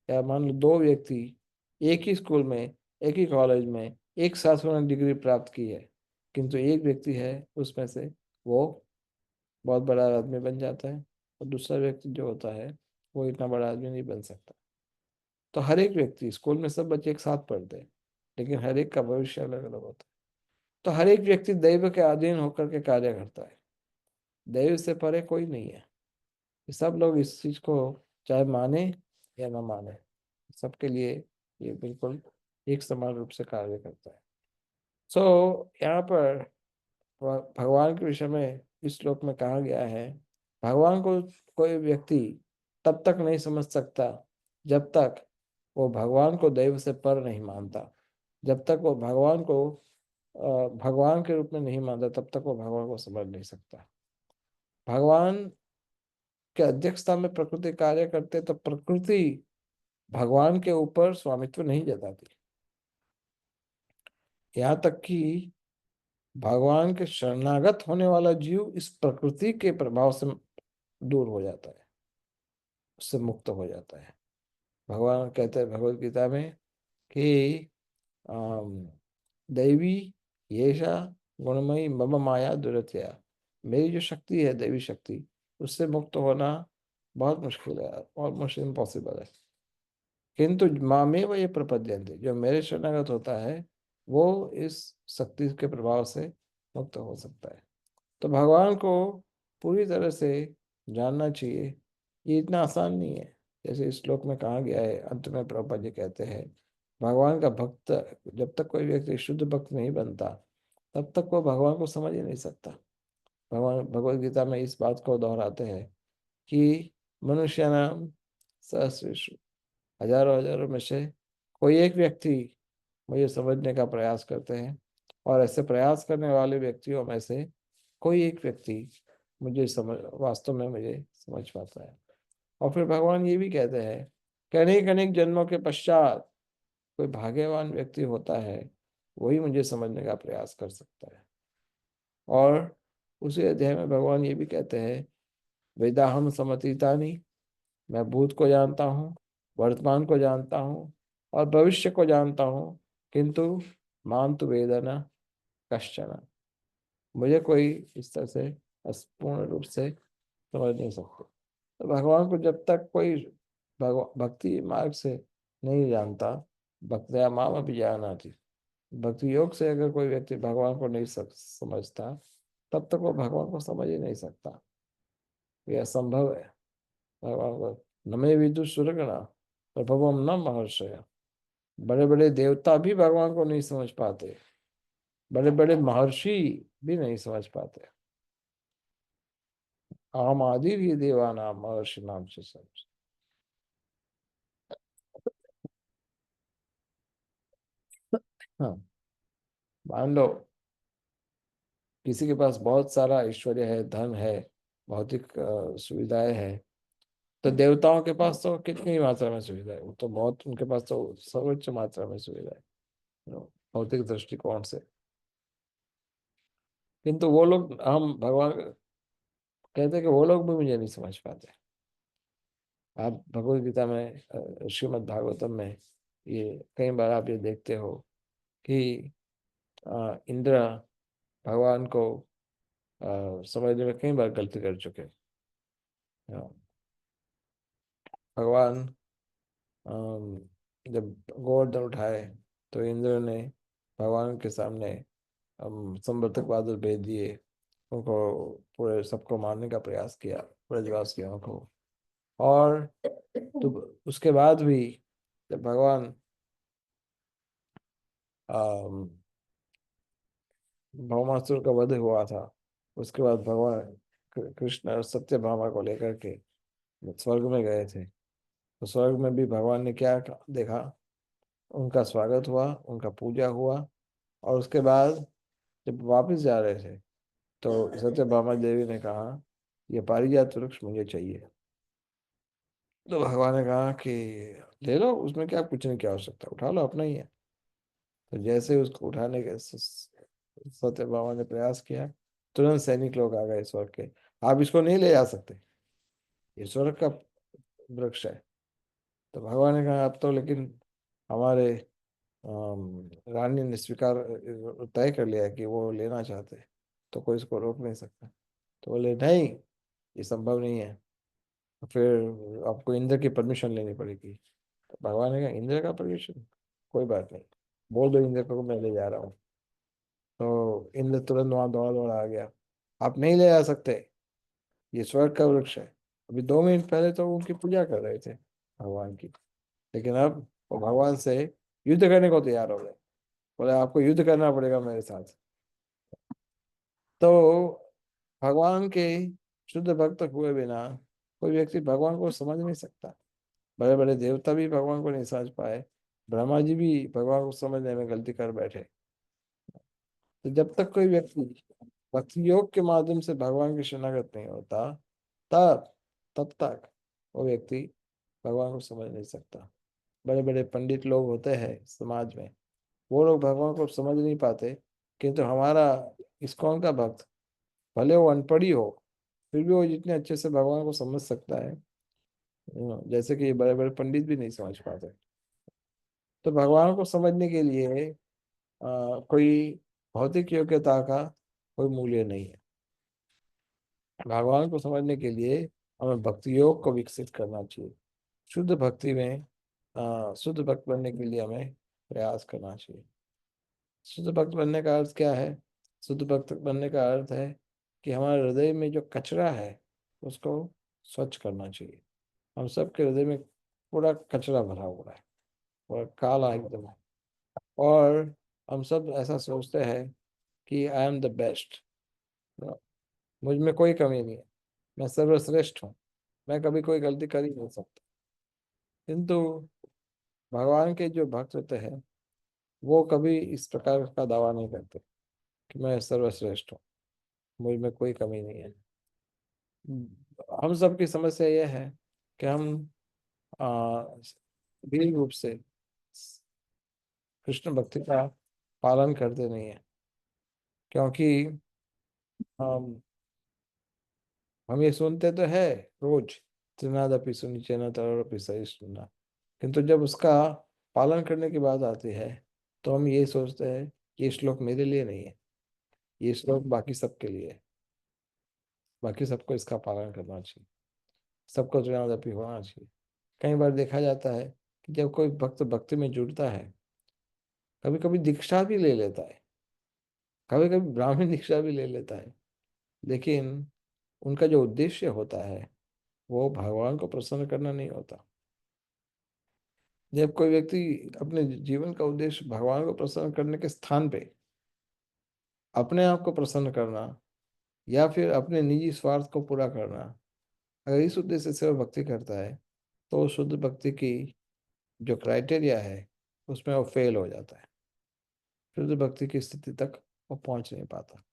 या मान लो 2 व्यक्ति एक ही स्कूल में, एक ही कॉलेज में एक साथ उन्होंने डिग्री प्राप्त की है, किंतु एक व्यक्ति है उसमें से वो बहुत बड़ा आदमी बन जाता है, और दूसरा व्यक्ति जो होता है वो इतना बड़ा आदमी नहीं बन सकता। तो हर एक व्यक्ति, स्कूल में सब बच्चे एक साथ पढ़ते हैं, लेकिन हर एक का भविष्य अलग अलग होता है। तो हर एक व्यक्ति दैव के अधीन होकर के कार्य करता है, दैव से परे कोई नहीं है। सब लोग इस चीज को चाहे माने या ना माने, सबके लिए ये बिल्कुल एक समान रूप से कार्य करता है। यहाँ पर भगवान के विषय में इस श्लोक में कहा गया है, भगवान को कोई व्यक्ति तब तक नहीं समझ सकता जब तक वो भगवान को दैव से पर नहीं मानता। जब तक वो भगवान को भगवान के रूप में नहीं मानता, तब तक वो भगवान को समझ नहीं सकता। भगवान के अध्यक्षता में प्रकृति कार्य करते तो प्रकृति भगवान के ऊपर स्वामित्व नहीं जताती। यहाँ तक कि भगवान के शरणागत होने वाला जीव इस प्रकृति के प्रभाव से दूर हो जाता है, उससे मुक्त हो जाता है। भगवान कहते हैं भगवद गीता में कि दैवी येषा गुणमयी मम माया दुरत्या। मेरी जो शक्ति है, दैवी शक्ति, उससे मुक्त होना बहुत मुश्किल है, ऑलमोस्ट इम्पॉसिबल है। किंतु मामे वो ये प्रपद्यन्ते, जो मेरे शरणागत होता है वो इस शक्ति के प्रभाव से मुक्त हो सकता है। तो भगवान को पूरी तरह से जानना चाहिए, ये इतना आसान नहीं है। जैसे इस श्लोक में कहा गया है, अंत में प्रभुपाद जी कहते हैं, भगवान का भक्त, जब तक कोई व्यक्ति शुद्ध भक्त नहीं बनता तब तक वो भगवान को समझ ही नहीं सकता। भगवान भगवद गीता में इस बात को दोहराते हैं कि मनुष्य नाम सहस्रेषु, हजारों हजारों में से कोई एक व्यक्ति मुझे समझने का प्रयास करते हैं, और ऐसे प्रयास करने वाले व्यक्तियों में से कोई एक व्यक्ति वास्तव में मुझे समझ पाता है। और फिर भगवान ये भी कहते हैं कि अनेक अनेक जन्मों के पश्चात कोई भाग्यवान व्यक्ति होता है, वही मुझे समझने का प्रयास कर सकता है। और उसी अध्याय में भगवान ये भी कहते हैं, वेदाहम समतीतानि, मैं भूत को जानता हूँ, वर्तमान को जानता हूँ और भविष्य को जानता हूँ, किंतु माम तु वेदना कश्चन, मुझे कोई इस तरह से पूर्ण रूप से समझ नहीं सकते। तो भगवान को जब तक कोई भक्ति मार्ग से नहीं जानता, भक्त्या माम अपि जानाति, भक्ति योग से अगर कोई व्यक्ति भगवान को नहीं समझता, तब तक वो भगवान को समझ ही नहीं सकता। यह असंभव है। भगवान को न मे विदुषुरगणा प्रभवम न महर्षय, बड़े बड़े देवता भी भगवान को नहीं समझ पाते, बड़े बड़े महर्षि भी नहीं समझ पाते। अहम आदि ही देवानाम महर्षि नाम से सब। हाँ, मान लो किसी के पास बहुत सारा ऐश्वर्य है, धन है, भौतिक सुविधाएं है, तो देवताओं के पास तो कितनी मात्रा में सुविधा है, वो तो बहुत, उनके पास तो सर्वोच्च मात्रा में सुविधा है, भौतिक दृष्टिकोण से। किंतु वो लोग, हम भगवान कहते हैं कि वो लोग भी मुझे नहीं समझ पाते। आप भगवत गीता में, श्रीमद् भागवतम में ये कई बार आप ये देखते हो कि इंद्र भगवान को समझने में कई बार गलती कर चुके। भगवान जब गोवर्धन उठाए तो इंद्र ने भगवान के सामने संवर्तक बादल भेज दिए, उनको पूरे सबको मारने का प्रयास किया, ब्रजवासियों को। और तो उसके बाद भी जब भगवान भौमासुर का वध हुआ था, उसके बाद भगवान कृष्ण सत्यभामा को लेकर के स्वर्ग में गए थे। तो स्वर्ग में भी भगवान ने क्या देखा, उनका स्वागत हुआ, उनका पूजा हुआ, और उसके बाद जब वापस जा रहे थे तो सत्यभामा देवी ने कहा, ये पारिजात वृक्ष मुझे चाहिए। तो भगवान ने कहा कि ले लो, उसमें क्या, कुछ नहीं, क्या आवश्यकता, उठा लो, अपना ही है। तो जैसे ही उसको उठाने के सत्यभामा ने प्रयास किया, तुरंत सैनिक लोग आ गए स्वर्ग के, आप इसको नहीं ले जा सकते, ये स्वर्ग का वृक्ष है। तो भगवान ने कहा, अब तो लेकिन हमारे रानी ने स्वीकार, तय कर लिया कि वो लेना चाहते हैं, तो कोई इसको रोक नहीं सकता। तो बोले नहीं, ये संभव नहीं है, तो फिर आपको इंद्र की परमिशन लेनी पड़ेगी। तो भगवान ने कहा, इंद्र का परमिशन, कोई बात नहीं, बोल दो इंद्र को मैं ले जा रहा हूँ। तो इंद्र तुरंत वहां दौड़ा दौड़ा आ गया। आप नहीं ले जा सकते, ये स्वर्ग का वृक्ष है। अभी 2 मिनट पहले तो उनकी पूजा कर रहे थे भगवान की, लेकिन अब वो भगवान से युद्ध करने को तैयार हो गए। बोले आपको युद्ध करना पड़ेगा मेरे साथ। तो भगवान के शुद्ध भक्त हुए बिना कोई व्यक्ति भगवान को समझ नहीं सकता। बड़े बड़े देवता भी भगवान को नहीं समझ पाए, ब्रह्मा जी भी भगवान को समझने में गलती कर बैठे। तो जब तक कोई व्यक्ति भक्ति योग के माध्यम से भगवान की शरणागत नहीं होता, तब तब तक वो व्यक्ति भगवान को समझ नहीं सकता। बड़े बड़े पंडित लोग होते हैं समाज में, वो लोग भगवान को समझ नहीं पाते, किंतु हमारा इस्कॉन का भक्त, भले वो अनपढ़ ही हो, फिर भी वो जितने अच्छे से भगवान को समझ सकता है, जैसे कि ये बड़े बड़े पंडित भी नहीं समझ पाते। तो भगवान को समझने के लिए कोई भौतिक योग्यता का कोई मूल्य नहीं है। भगवान को समझने के लिए हमें भक्ति योग को विकसित करना चाहिए। शुद्ध भक्ति में शुद्ध भक्त बनने के लिए हमें प्रयास करना चाहिए। शुद्ध भक्त बनने का अर्थ क्या है? शुद्ध भक्त बनने का अर्थ है कि हमारे हृदय में जो कचरा है उसको स्वच्छ करना चाहिए। हम सबके हृदय में पूरा कचरा भरा हुआ है, और काला एकदम है, और हम सब ऐसा सोचते हैं कि आई एम द बेस्ट, मुझ में कोई कमी नहीं है, मैं सर्वश्रेष्ठ हूँ, मैं कभी कोई गलती कर ही नहीं सकता। किंतु भगवान के जो भक्त होते हैं वो कभी इस प्रकार का दावा नहीं करते कि मैं सर्वश्रेष्ठ हूँ, मुझ में कोई कमी नहीं है। हम सबकी समस्या यह है कि हम गंभीर रूप से कृष्ण भक्ति का पालन करते नहीं है, क्योंकि हम ये सुनते तो है रोज, त्रिनादपि सुनिचेन तरपि सहिष्णुना, किंतु जब उसका पालन करने की बात आती है तो हम ये सोचते हैं ये श्लोक मेरे लिए नहीं है, ये श्लोक बाकी सबके लिए है, बाकी सबको इसका पालन करना चाहिए, सबको त्रिनादपि होना चाहिए। कई बार देखा जाता है कि जब कोई भक्त भक्ति में जुड़ता है, कभी कभी दीक्षा भी ले लेता है, कभी कभी ब्राह्मण दीक्षा भी ले लेता है, लेकिन उनका जो उद्देश्य होता है वो भगवान को प्रसन्न करना नहीं होता। जब कोई व्यक्ति अपने जीवन का उद्देश्य भगवान को प्रसन्न करने के स्थान पे अपने आप को प्रसन्न करना या फिर अपने निजी स्वार्थ को पूरा करना। अगर इस उद्देश्य से वो भक्ति करता है तो शुद्ध भक्ति की जो क्राइटेरिया है उसमें वो फेल हो जाता है, शुद्ध भक्ति की स्थिति तक वो पहुंच नहीं पाता।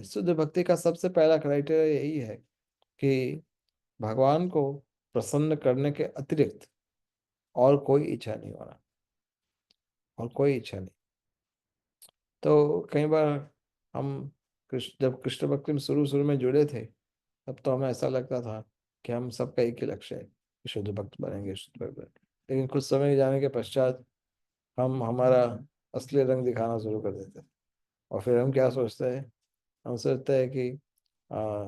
शुद्ध भक्ति का सबसे पहला क्राइटेरिया यही है कि भगवान को प्रसन्न करने के अतिरिक्त और कोई इच्छा नहीं होना, और कोई इच्छा नहीं। तो कई बार हम जब कृष्ण भक्ति में शुरू शुरू में जुड़े थे तब तो हमें ऐसा लगता था कि हम सबका एक ही लक्ष्य है कि शुद्ध भक्त बनेंगे, शुद्ध भक्त बनेंगे। लेकिन कुछ समय जाने के पश्चात हम हमारा असली रंग दिखाना शुरू कर देते हैं और फिर हम क्या सोचते हैं, हम सोचते हैं कि आ,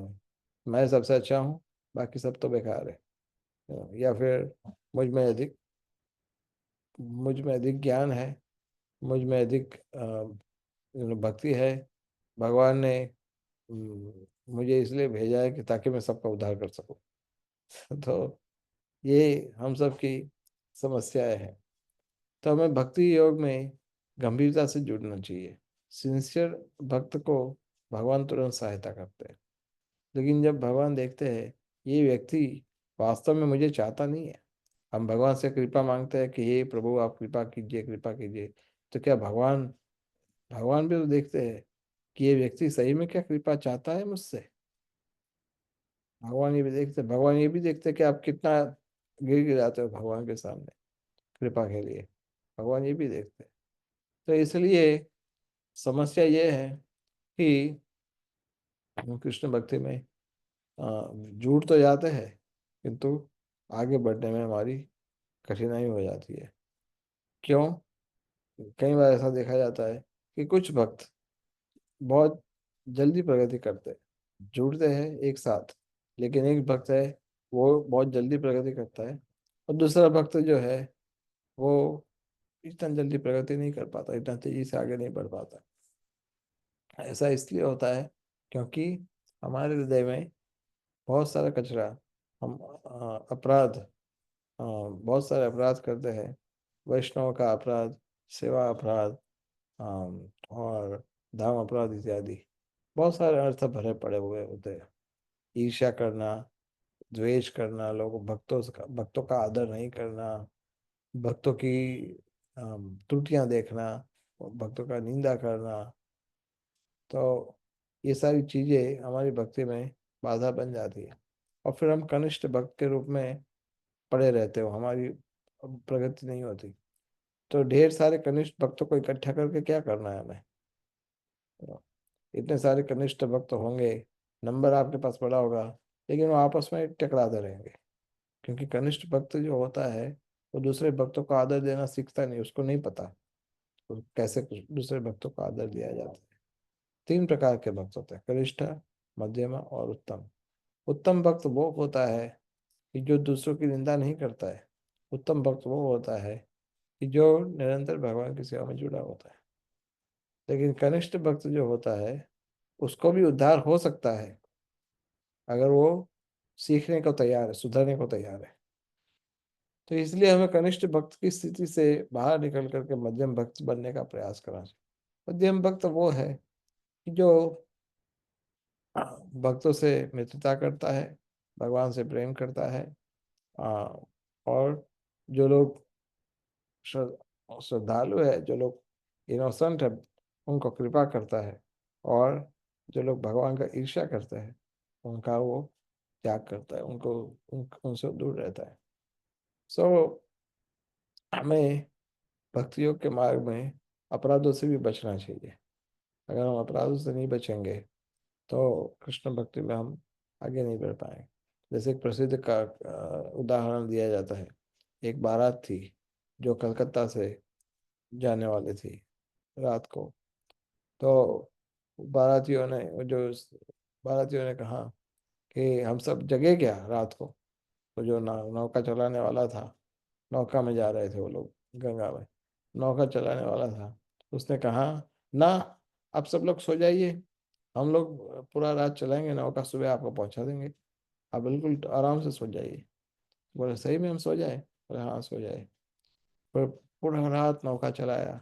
मैं सबसे अच्छा हूँ, बाकी सब तो बेकार है। या फिर मुझ में अधिक मुझ में अधिक ज्ञान है, मुझ में अधिक भक्ति है। भगवान ने मुझे इसलिए भेजा है कि ताकि मैं सबका उद्धार कर सकूं। तो ये हम सब की समस्याएं हैं। तो हमें भक्ति योग में गंभीरता से जुड़ना चाहिए। सिंसियर भक्त को भगवान तुरंत सहायता करते हैं। लेकिन जब भगवान देखते हैं ये व्यक्ति वास्तव में मुझे चाहता नहीं है, हम भगवान से कृपा मांगते हैं कि हे प्रभु आप कृपा कीजिए, कृपा कीजिए, तो क्या भगवान भगवान भी तो देखते हैं कि ये व्यक्ति सही में क्या कृपा चाहता है मुझसे। भगवान ये भी देखते हैं कि आप कितना गिर गिराते हो भगवान के सामने कृपा के लिए। भगवान ये भी देखते हैं। तो इसलिए समस्या ये है कि हम कृष्ण भक्ति में जुड़ तो जाते हैं किंतु आगे बढ़ने में हमारी कठिनाई हो जाती है। क्यों? कई बार ऐसा देखा जाता है कि कुछ भक्त बहुत जल्दी प्रगति करते हैं, जुड़ते हैं एक साथ, लेकिन एक भक्त है वो बहुत जल्दी प्रगति करता है और दूसरा भक्त जो है वो इतना जल्दी प्रगति नहीं कर पाता, इतना तेजी से आगे नहीं बढ़ पाता। ऐसा इसलिए होता है क्योंकि हमारे हृदय में बहुत सारा कचरा, हम अपराध, बहुत सारे अपराध करते हैं। वैष्णव का अपराध, सेवा अपराध, और धाम अपराध इत्यादि बहुत सारे अर्थ भरे पड़े हुए होते हैं। ईर्ष्या करना, द्वेष करना, भक्तों का आदर नहीं करना, भक्तों की त्रुटियां देखना, भक्तों का निंदा करना। तो ये सारी चीजें हमारी भक्ति में बाधा बन जाती है और फिर हम कनिष्ठ भक्त के रूप में पड़े रहते हो, हमारी प्रगति नहीं होती। तो ढेर सारे कनिष्ठ भक्तों को इकट्ठा करके क्या करना है हमें? तो इतने सारे कनिष्ठ भक्त होंगे, नंबर आपके पास पड़ा होगा, लेकिन वो आपस में टकराते रहेंगे। क्योंकि कनिष्ठ भक्त जो होता है वो दूसरे भक्तों को आदर देना सीखता नहीं, उसको नहीं पता तो कैसे दूसरे भक्तों को आदर दिया जाता है। 3 प्रकार के भक्त होते हैं, कनिष्ठ, मध्यमा और उत्तम। उत्तम भक्त वो होता है कि जो दूसरों की निंदा नहीं करता है। उत्तम भक्त वो होता है कि जो निरंतर भगवान की सेवा में जुड़ा होता है। लेकिन कनिष्ठ भक्त जो होता है उसको भी उद्धार हो सकता है अगर वो सीखने को तैयार है, सुधरने को तैयार है। तो इसलिए हमें कनिष्ठ भक्त की स्थिति से बाहर निकल करके मध्यम भक्त बनने का प्रयास करना चाहिए। मध्यम भक्त वो है कि जो भक्तों से मित्रता करता है, भगवान से प्रेम करता है, और जो लोग श्रद्धालु है, जो लोग इनोसेंट है, उनको कृपा करता है, और जो लोग भगवान का ईर्ष्या करते हैं उनका वो त्याग करता है, उनसे दूर रहता है। सो हमें भक्ति योग के मार्ग में अपराधों से भी बचना चाहिए। अगर हम अपराधों से नहीं बचेंगे तो कृष्ण भक्ति में हम आगे नहीं बढ़ पाएंगे। जैसे एक प्रसिद्ध का उदाहरण दिया जाता है। एक बारात थी जो कलकत्ता से जाने वाली थी रात को। तो बारातियों ने कहा कि हम सब जगे क्या रात को। तो जो नौका चलाने वाला था, नौका में जा रहे थे वो लोग गंगा में, नौका चलाने वाला था, उसने कहा ना, आप सब लोग सो जाइए, हम लोग पूरा रात चलाएंगे नौका, सुबह आपको पहुंचा देंगे, आप बिल्कुल आराम से सो जाइए। बोले सही में हम सो जाए? बोले हाँ सो जाए। पर पूरा रात नौका चलाया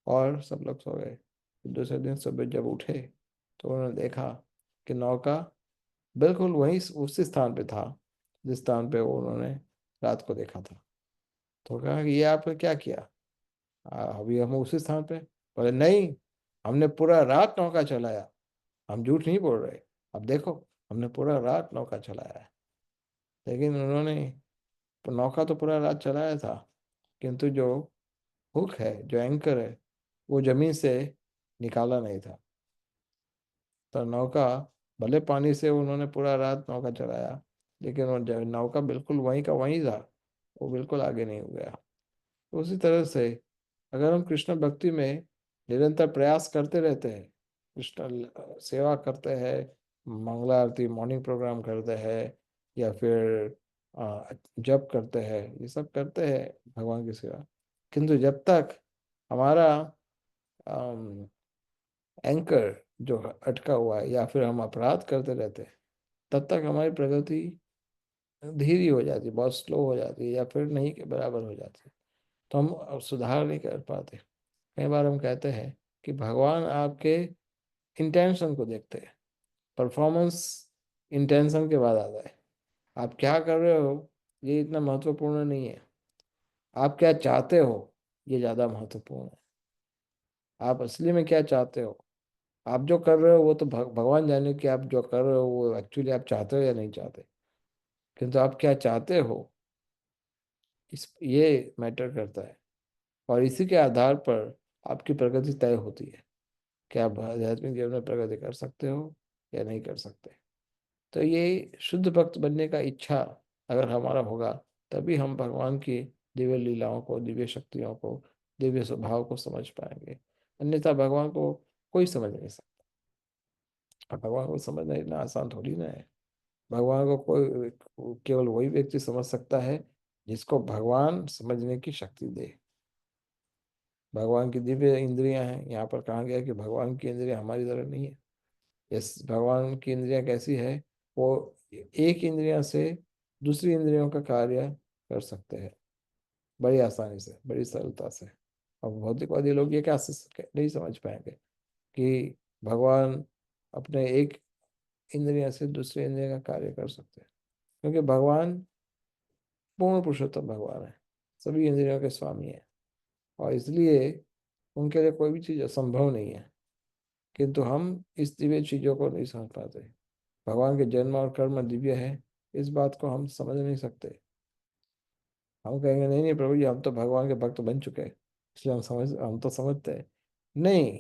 और सब लोग सो गए। दूसरे दिन सुबह जब उठे तो उन्होंने देखा कि नौका बिल्कुल वहीं उसी स्थान पे था जिस स्थान पे वो उन्होंने रात को देखा था। तो कहा कि ये आपने क्या किया? अभी हम उसी स्थान पे। बोले नहीं, हमने पूरा रात नौका चलाया, हम झूठ नहीं बोल रहे। अब देखो, हमने पूरा रात नौका चलाया है। लेकिन उन्होंने नौका तो पूरा रात चलाया था, किंतु जो हुक है, जो एंकर है, वो जमीन से निकाला नहीं था। तो नौका, भले पानी से उन्होंने पूरा रात नौका चलाया, लेकिन वो नौका बिल्कुल वहीं का वहीं था, वो बिल्कुल आगे नहीं हो गया। तो उसी तरह से अगर हम कृष्ण भक्ति में निरंतर प्रयास करते रहते हैं, कृष्ण सेवा करते हैं, मंगला आरती मॉर्निंग प्रोग्राम करते हैं, या फिर जप करते हैं, ये सब करते हैं भगवान की सेवा, किंतु जब तक हमारा एंकर जो अटका हुआ है, या फिर हम अपराध करते रहते हैं, तब तक हमारी प्रगति धीरे हो जाती है, बहुत स्लो हो जाती है, या फिर नहीं के बराबर हो जाती है। तो हम अब सुधार नहीं कर पाते। कई बार हम कहते हैं कि भगवान आपके इंटेंशन को देखते हैं, परफॉर्मेंस इंटेंशन के बाद आता है। आप क्या कर रहे हो ये इतना महत्वपूर्ण नहीं है, आप क्या चाहते हो ये ज़्यादा महत्वपूर्ण है। आप असली में क्या चाहते हो? आप जो कर रहे हो वो तो भगवान जाने कि आप जो कर रहे हो वो एक्चुअली आप चाहते हो या नहीं चाहते, किंतु आप क्या चाहते हो इस ये मैटर करता है। और इसी के आधार पर आपकी प्रगति तय होती है कि आप आध्यात्मिक जीवन में प्रगति कर सकते हो या नहीं कर सकते। तो ये शुद्ध भक्त बनने का इच्छा अगर हमारा होगा, तभी हम भगवान की दिव्य लीलाओं को, दिव्य शक्तियों को, दिव्य स्वभाव को समझ पाएंगे। अन्यथा भगवान को कोई समझ नहीं सकता। और भगवान को समझना इतना आसान थोड़ी ना है। भगवान को कोई, केवल वही व्यक्ति समझ सकता है जिसको भगवान समझने की शक्ति दे। भगवान की दिव्य इंद्रियां हैं, यहाँ पर कहा गया कि भगवान की इंद्रियां हमारी तरह नहीं है। यस, भगवान की इंद्रियां कैसी है? वो एक इंद्रियां से दूसरी इंद्रियों का कार्य कर सकते हैं बड़ी आसानी से, बड़ी सरलता से। अब भौतिकवादी लोग ये क्या नहीं समझ पाएंगे कि भगवान अपने एक इंद्रिया से दूसरी इंद्रिया का कार्य कर सकते हैं, क्योंकि भगवान पूर्ण पुरुषोत्तम भगवान है, सभी इंद्रियों के स्वामी है, और इसलिए उनके लिए कोई भी चीज़ असंभव नहीं है। किंतु हम इस दिव्य चीज़ों को नहीं समझ पाते। भगवान के जन्म और कर्म दिव्य है, इस बात को हम समझ नहीं सकते। हम कहेंगे नहीं नहीं प्रभु जी, हम तो भगवान के भक्त बन चुके हैं, इसलिए हम तो समझते हैं। नहीं,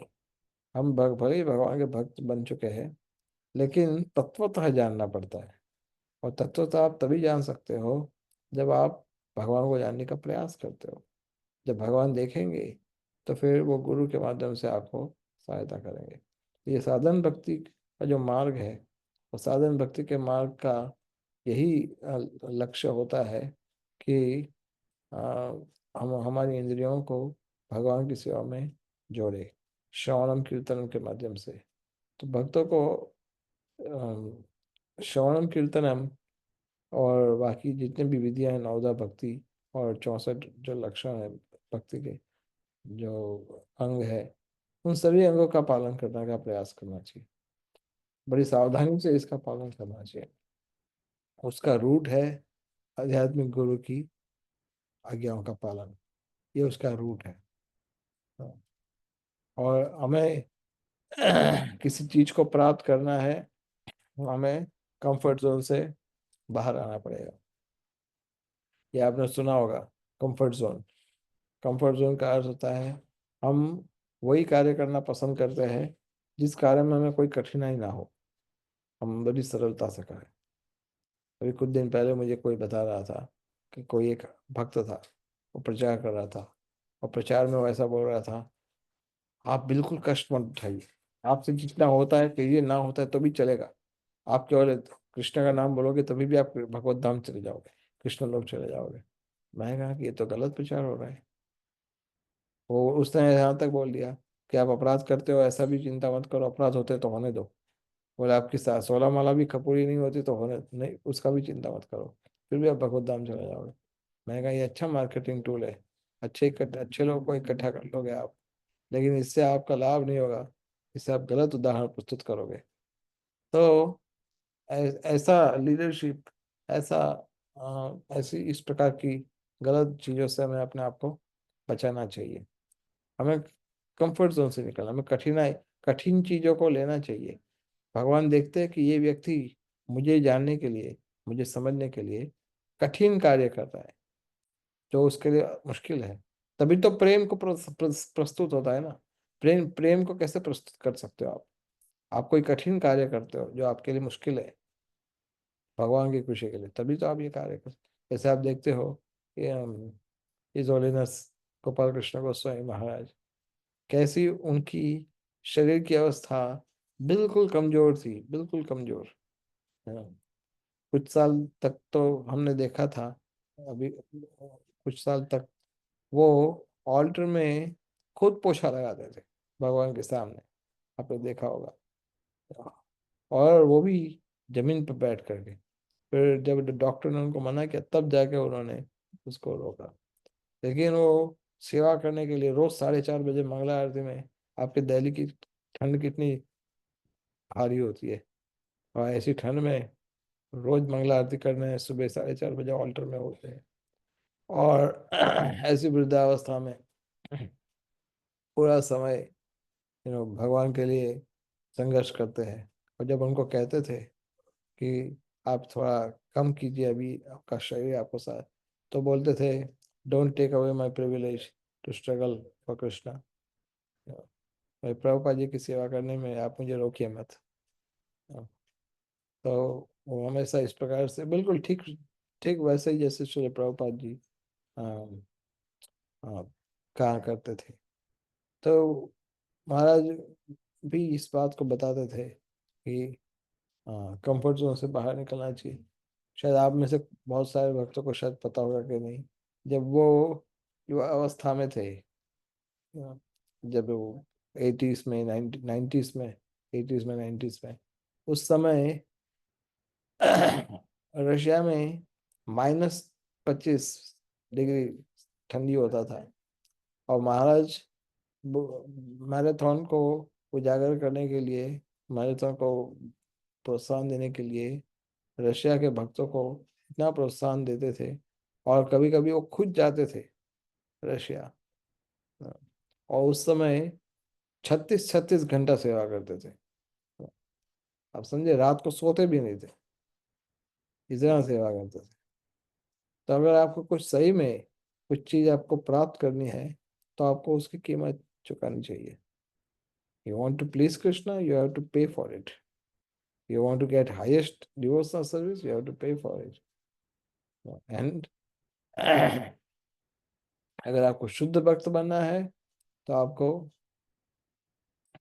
हम भले ही भगवान के भक्त बन चुके हैं, लेकिन तत्वतः जानना पड़ता है। और तत्वतः आप तभी जान सकते हो जब आप भगवान को जानने का प्रयास करते हो। जब भगवान देखेंगे तो फिर वो गुरु के माध्यम से आपको सहायता करेंगे। ये साधन भक्ति का जो मार्ग है, वो साधन भक्ति के मार्ग का यही लक्ष्य होता है कि अ, हम हमारी इंद्रियों को भगवान की सेवा में जोड़े, श्रवणम कीर्तनम के माध्यम से। तो भक्तों को श्रवणम कीर्तनम और बाकी जितने भी विधियां हैं, नवदा भक्ति और 64 जो लक्षण है भक्ति के, जो अंग है, उन सभी अंगों का पालन करने का प्रयास करना चाहिए। बड़ी सावधानी से इसका पालन करना चाहिए। उसका रूट है आध्यात्मिक गुरु की आज्ञाओं का पालन, ये उसका रूट है। और हमें किसी चीज को प्राप्त करना है, हमें कंफर्ट जोन से बाहर आना पड़ेगा। ये आपने सुना होगा, कंफर्ट जोन। कंफर्ट जोन का अर्थ होता है हम वही कार्य करना पसंद करते हैं जिस कार्य में हमें कोई कठिनाई ना हो, हम बड़ी सरलता से करें। अभी कुछ दिन पहले मुझे कोई बता रहा था कि कोई एक भक्त था, वो प्रचार कर रहा था, और प्रचार में वो ऐसा बोल रहा था, आप बिल्कुल कष्ट मत उठाइए, आपसे जितना होता है कहिए, ना होता है तो भी चलेगा। आप केवल कृष्ण का नाम बोलोगे तभी भी आप भगवत धाम चले जाओगे, कृष्ण लोग चले जाओगे। मैंने कहा कि ये तो गलत प्रचार हो रहा है। वो उसने यहाँ तक बोल दिया कि आप अपराध करते हो ऐसा भी चिंता मत करो, अपराध होते तो होने दो। बोले आपकी 16 माला भी पूरी नहीं होती तो होने नहीं, उसका भी चिंता मत करो, फिर भी आप भगवत धाम चले जाओगे। मैंने कहा ये अच्छा मार्केटिंग टूल है, अच्छे लोगों को इकट्ठा कर लोगे आप, लेकिन इससे आपका लाभ नहीं होगा। इससे आप गलत उदाहरण प्रस्तुत करोगे। तो ऐसा लीडरशिप, ऐसा ऐसी इस प्रकार की गलत चीज़ों से हमें अपने आप को बचाना चाहिए। हमें कंफर्ट जोन से निकलना, हमें कठिन चीज़ों को लेना चाहिए। भगवान देखते हैं कि ये व्यक्ति मुझे जानने के लिए, मुझे समझने के लिए कठिन कार्य कर रहा है, जो उसके लिए मुश्किल है। तभी तो प्रेम को प्रस्तुत होता है ना। प्रेम को कैसे प्रस्तुत कर सकते हो आप कोई कठिन कार्य करते हो जो आपके लिए मुश्किल है भगवान की खुशी के लिए, तभी तो आप ये कार्य कर। जैसे आप देखते हो कि इज होलीनेस गोपाल कृष्ण गोस्वामी महाराज, कैसी उनकी शरीर की अवस्था बिल्कुल कमजोर थी, बिल्कुल कमजोर। हाँ, कुछ साल तक तो हमने देखा था, अभी कुछ साल तक वो ऑल्टर में खुद पोछा लगाते थे भगवान के सामने, आपने देखा होगा। और वो भी जमीन पर बैठ करके। फिर जब डॉक्टर ने उनको मना किया तब जाके उन्होंने उसको रोका। लेकिन वो सेवा करने के लिए रोज 4:30 बजे मंगला आरती में, आपके दिल्ली की ठंड कितनी भारी होती है, और ऐसी ठंड में रोज मंगला आरती करने सुबह 4:30 बजे ऑल्टर में होते हैं। और ऐसी वृद्धावस्था में पूरा समय भगवान के लिए संघर्ष करते हैं। और जब उनको कहते थे कि आप थोड़ा कम कीजिए, अभी आपका शरीर आपको साथ, तो बोलते थे don't take away my privilege to struggle for Krishna. मैं प्रभुपाद जी की सेवा करने में आप मुझे रोकिए मत। तो वो हमेशा इस प्रकार से बिल्कुल ठीक ठीक वैसे ही जैसे श्री प्रभुपाद जी कहा करते थे। तो महाराज भी इस बात को बताते थे कि कंफर्ट जोन से बाहर निकलना चाहिए। शायद आप में से बहुत सारे भक्तों को शायद पता होगा कि नहीं, जब वो युवा अवस्था में थे, जब वो 80s में 90s में 80s में 90s में, उस समय रशिया में -25 डिग्री ठंडी होता था। और महाराज मैराथन को उजागर करने के लिए, मैराथन को प्रोत्साहन देने के लिए रशिया के भक्तों को इतना प्रोत्साहन देते थे। और कभी कभी वो खुद जाते थे रशिया, और उस समय 36 घंटा सेवा करते थे। आप समझे, रात को सोते भी नहीं थे, इतना सेवा करते थे। तो अगर आपको कुछ सही में कुछ चीज आपको प्राप्त करनी है, तो आपको उसकी कीमत चुकानी चाहिए। You want to please Krishna, you have to pay for it. You want to get highest devotional service, you have to pay for it. And अगर आपको शुद्ध भक्त बनना है, तो आपको,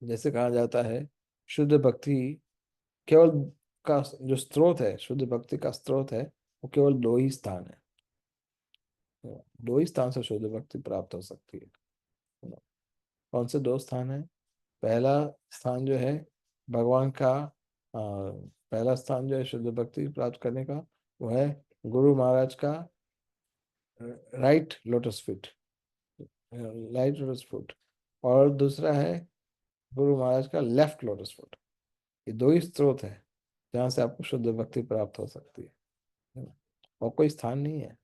जैसे कहा जाता है, शुद्ध भक्ति केवल का जो स्रोत है, शुद्ध भक्ति का स्रोत है, वो केवल 2 ही स्थान है। 2 ही स्थान से शुद्ध भक्ति प्राप्त हो सकती है। कौन से 2 स्थान है? पहला स्थान जो है भगवान का, पहला स्थान जो है शुद्ध भक्ति प्राप्त करने का, वो है गुरु महाराज का राइट लोटस फुट, और दूसरा है गुरु महाराज का लेफ्ट लोटस फुट। ये 2 ही स्रोत है जहाँ से आपको शुद्ध भक्ति प्राप्त हो सकती है, और कोई स्थान नहीं है।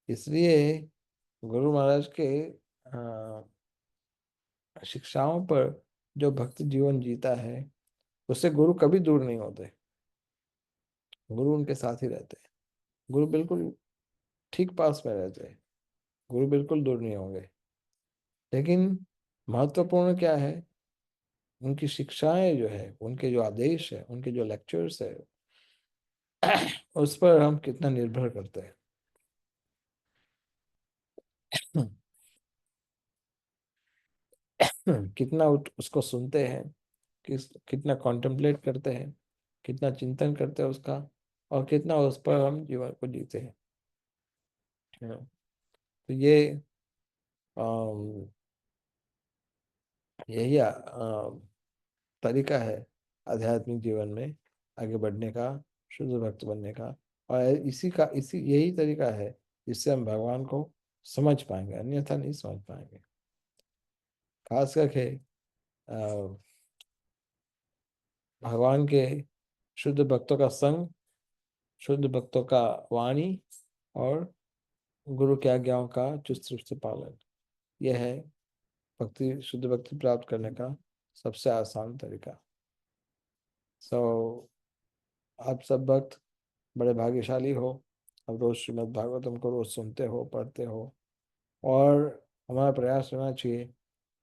इसलिए गुरु महाराज के शिक्षाओं पर जो भक्त जीवन जीता है, उससे गुरु कभी दूर नहीं होते। गुरु उनके साथ ही रहते हैं। गुरु बिल्कुल ठीक पास में रहते हैं, गुरु बिल्कुल दूर नहीं होंगे। लेकिन महत्वपूर्ण क्या है, उनकी शिक्षाएं जो है, उनके जो आदेश है, उनके जो लेक्चर्स है, उस पर हम कितना निर्भर करते हैं। कितना उसको सुनते हैं, कितना कॉन्टेम्पलेट करते हैं, कितना चिंतन करते हैं उसका, और कितना उस पर हम जीवन को जीते हैं। तो ये यही तरीका है आध्यात्मिक जीवन में आगे बढ़ने का, शुद्ध भक्त बनने का। और इसी यही तरीका है जिससे हम भगवान को समझ पाएंगे, अन्यथा नहीं समझ पाएंगे। खास करके भगवान के शुद्ध भक्तों का संग, शुद्ध भक्तों का वाणी और गुरु की आज्ञाओं का चुस्त रूप से पालन, यह है भक्ति, शुद्ध भक्ति प्राप्त करने का सबसे आसान तरीका। आप सब भक्त बड़े भाग्यशाली हो। अब रोज श्रीमद् भागवतम को रोज सुनते हो, पढ़ते हो, और हमारा प्रयास रहना चाहिए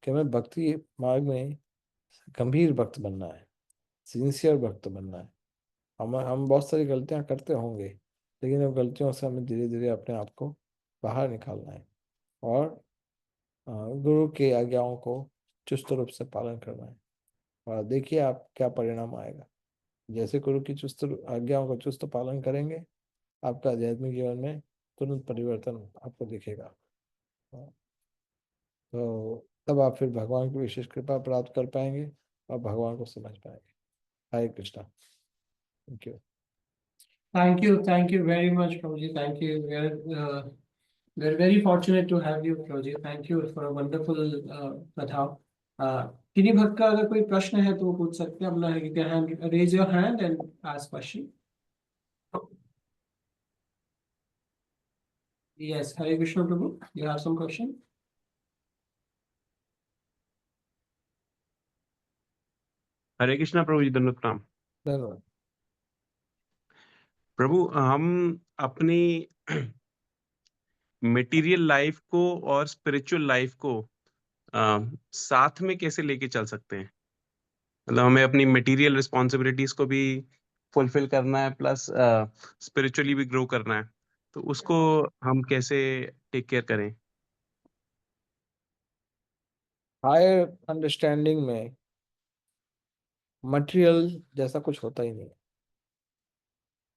कि हमें भक्ति मार्ग में गंभीर भक्त बनना है, सिंसियर भक्त बनना है। हम बहुत सारी गलतियां करते होंगे, लेकिन उन गलतियों से हमें धीरे धीरे अपने आप को बाहर निकालना है और गुरु की आज्ञाओं को चुस्त रूप से पालन करना है। और देखिए आप क्या परिणाम आएगा। जैसे गुरु की चुस्त आज्ञाओं का चुस्त पालन करेंगे, आपका आध्यात्मिक जीवन में तुरंत परिवर्तन आपको दिखेगा। तो तब आप फिर भगवान की विशेष कृपा प्राप्त कर पाएंगे और भगवान को समझ पाएंगे। Hare Krishna. Thank you. Thank you very much, Prabhuji. Thank you. We're very fortunate to have you, Prabhuji. Thank you for a wonderful katha. किन्हीं भक्त का अगर कोई प्रश्न है तो वो पूछ सकते हैं अपना, you can raise your hand and ask question. Yes, Hare Krishna, Prabhu. You have some question? हरे कृष्णा प्रभु जी, दंडवत प्रणाम। धन्यवाद। प्रभु, हम अपनी मटेरियल लाइफ को और स्पिरिचुअल लाइफ को साथ में कैसे लेके चल सकते हैं? मतलब हमें अपनी मटेरियल रिस्पॉन्सिबिलिटीज को भी फुलफिल करना है, प्लस स्पिरिचुअली भी ग्रो करना है, तो उसको हम कैसे टेक केयर करें? हायर अंडरस्टैंडिंग में मटेरियल जैसा कुछ होता ही नहीं।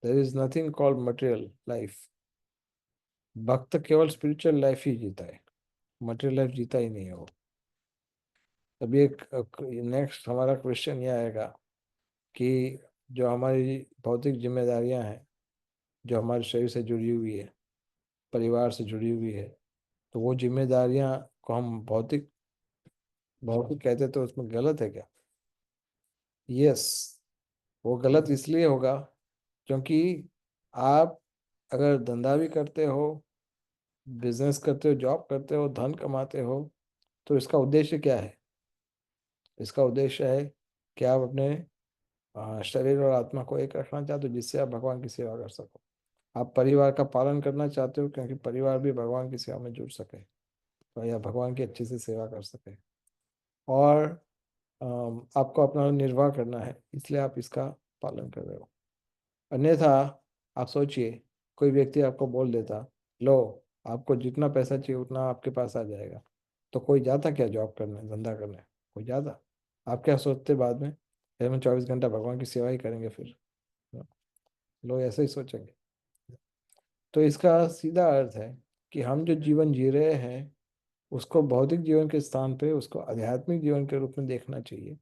There is nothing called material life. भक्त केवल स्पिरिचुअल लाइफ ही जीता है, मटेरियल लाइफ जीता ही नहीं है वो। अभी एक नेक्स्ट हमारा क्वेश्चन ये आएगा कि जो हमारी भौतिक जिम्मेदारियां हैं, जो हमारे शरीर से जुड़ी हुई है, परिवार से जुड़ी हुई है, तो वो जिम्मेदारियां को हम भौतिक भौतिक कहते तो उसमें गलत है क्या? यस, वो गलत इसलिए होगा क्योंकि आप अगर धंधा भी करते हो, बिजनेस करते हो, जॉब करते हो, धन कमाते हो, तो इसका उद्देश्य क्या है? इसका उद्देश्य है कि आप अपने शरीर और आत्मा को एक रखना चाहते हो, जिससे आप भगवान की सेवा कर सको। आप परिवार का पालन करना चाहते हो क्योंकि परिवार भी भगवान की सेवा में जुड़ सके, तो या भगवान की अच्छे से सेवा कर सके। और आपको अपना निर्वाह करना है, इसलिए आप इसका पालन कर रहे हो। अन्यथा आप सोचिए, कोई व्यक्ति आपको बोल देता, लो आपको जितना पैसा चाहिए उतना आपके पास आ जाएगा, तो कोई जाता क्या जॉब करने, धंधा करने? कोई जाता? आप क्या सोचते बाद में? फिर हम 24 घंटा भगवान की सेवा ही करेंगे फिर। लोग ऐसे ही सोचेंगे। तो इसका सीधा अर्थ है कि हम जो जीवन जी रहे हैं उसको भौतिक जीवन के स्थान पे उसको आध्यात्मिक जीवन के रूप में देखना चाहिए।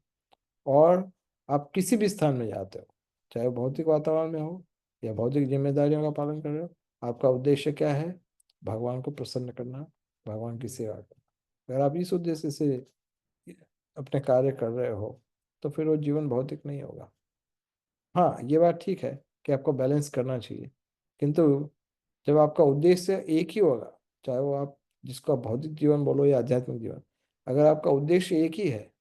और आप किसी भी स्थान में जाते हो, चाहे वो भौतिक वातावरण में हो या भौतिक जिम्मेदारियों का पालन कर रहे हो, आपका उद्देश्य क्या है? भगवान को प्रसन्न करना, भगवान की सेवा करना। अगर आप इस उद्देश्य से अपने कार्य कर रहे हो तो फिर वो जीवन भौतिक नहीं होगा। हाँ, ये बात ठीक है कि आपको बैलेंस करना चाहिए, किंतु जब आपका उद्देश्य एक ही होगा, चाहे वो आप जिसको आप भौतिक जीवन बोलो या आध्यात्मिक जीवन, अगर आपका उद्देश्य एक ही है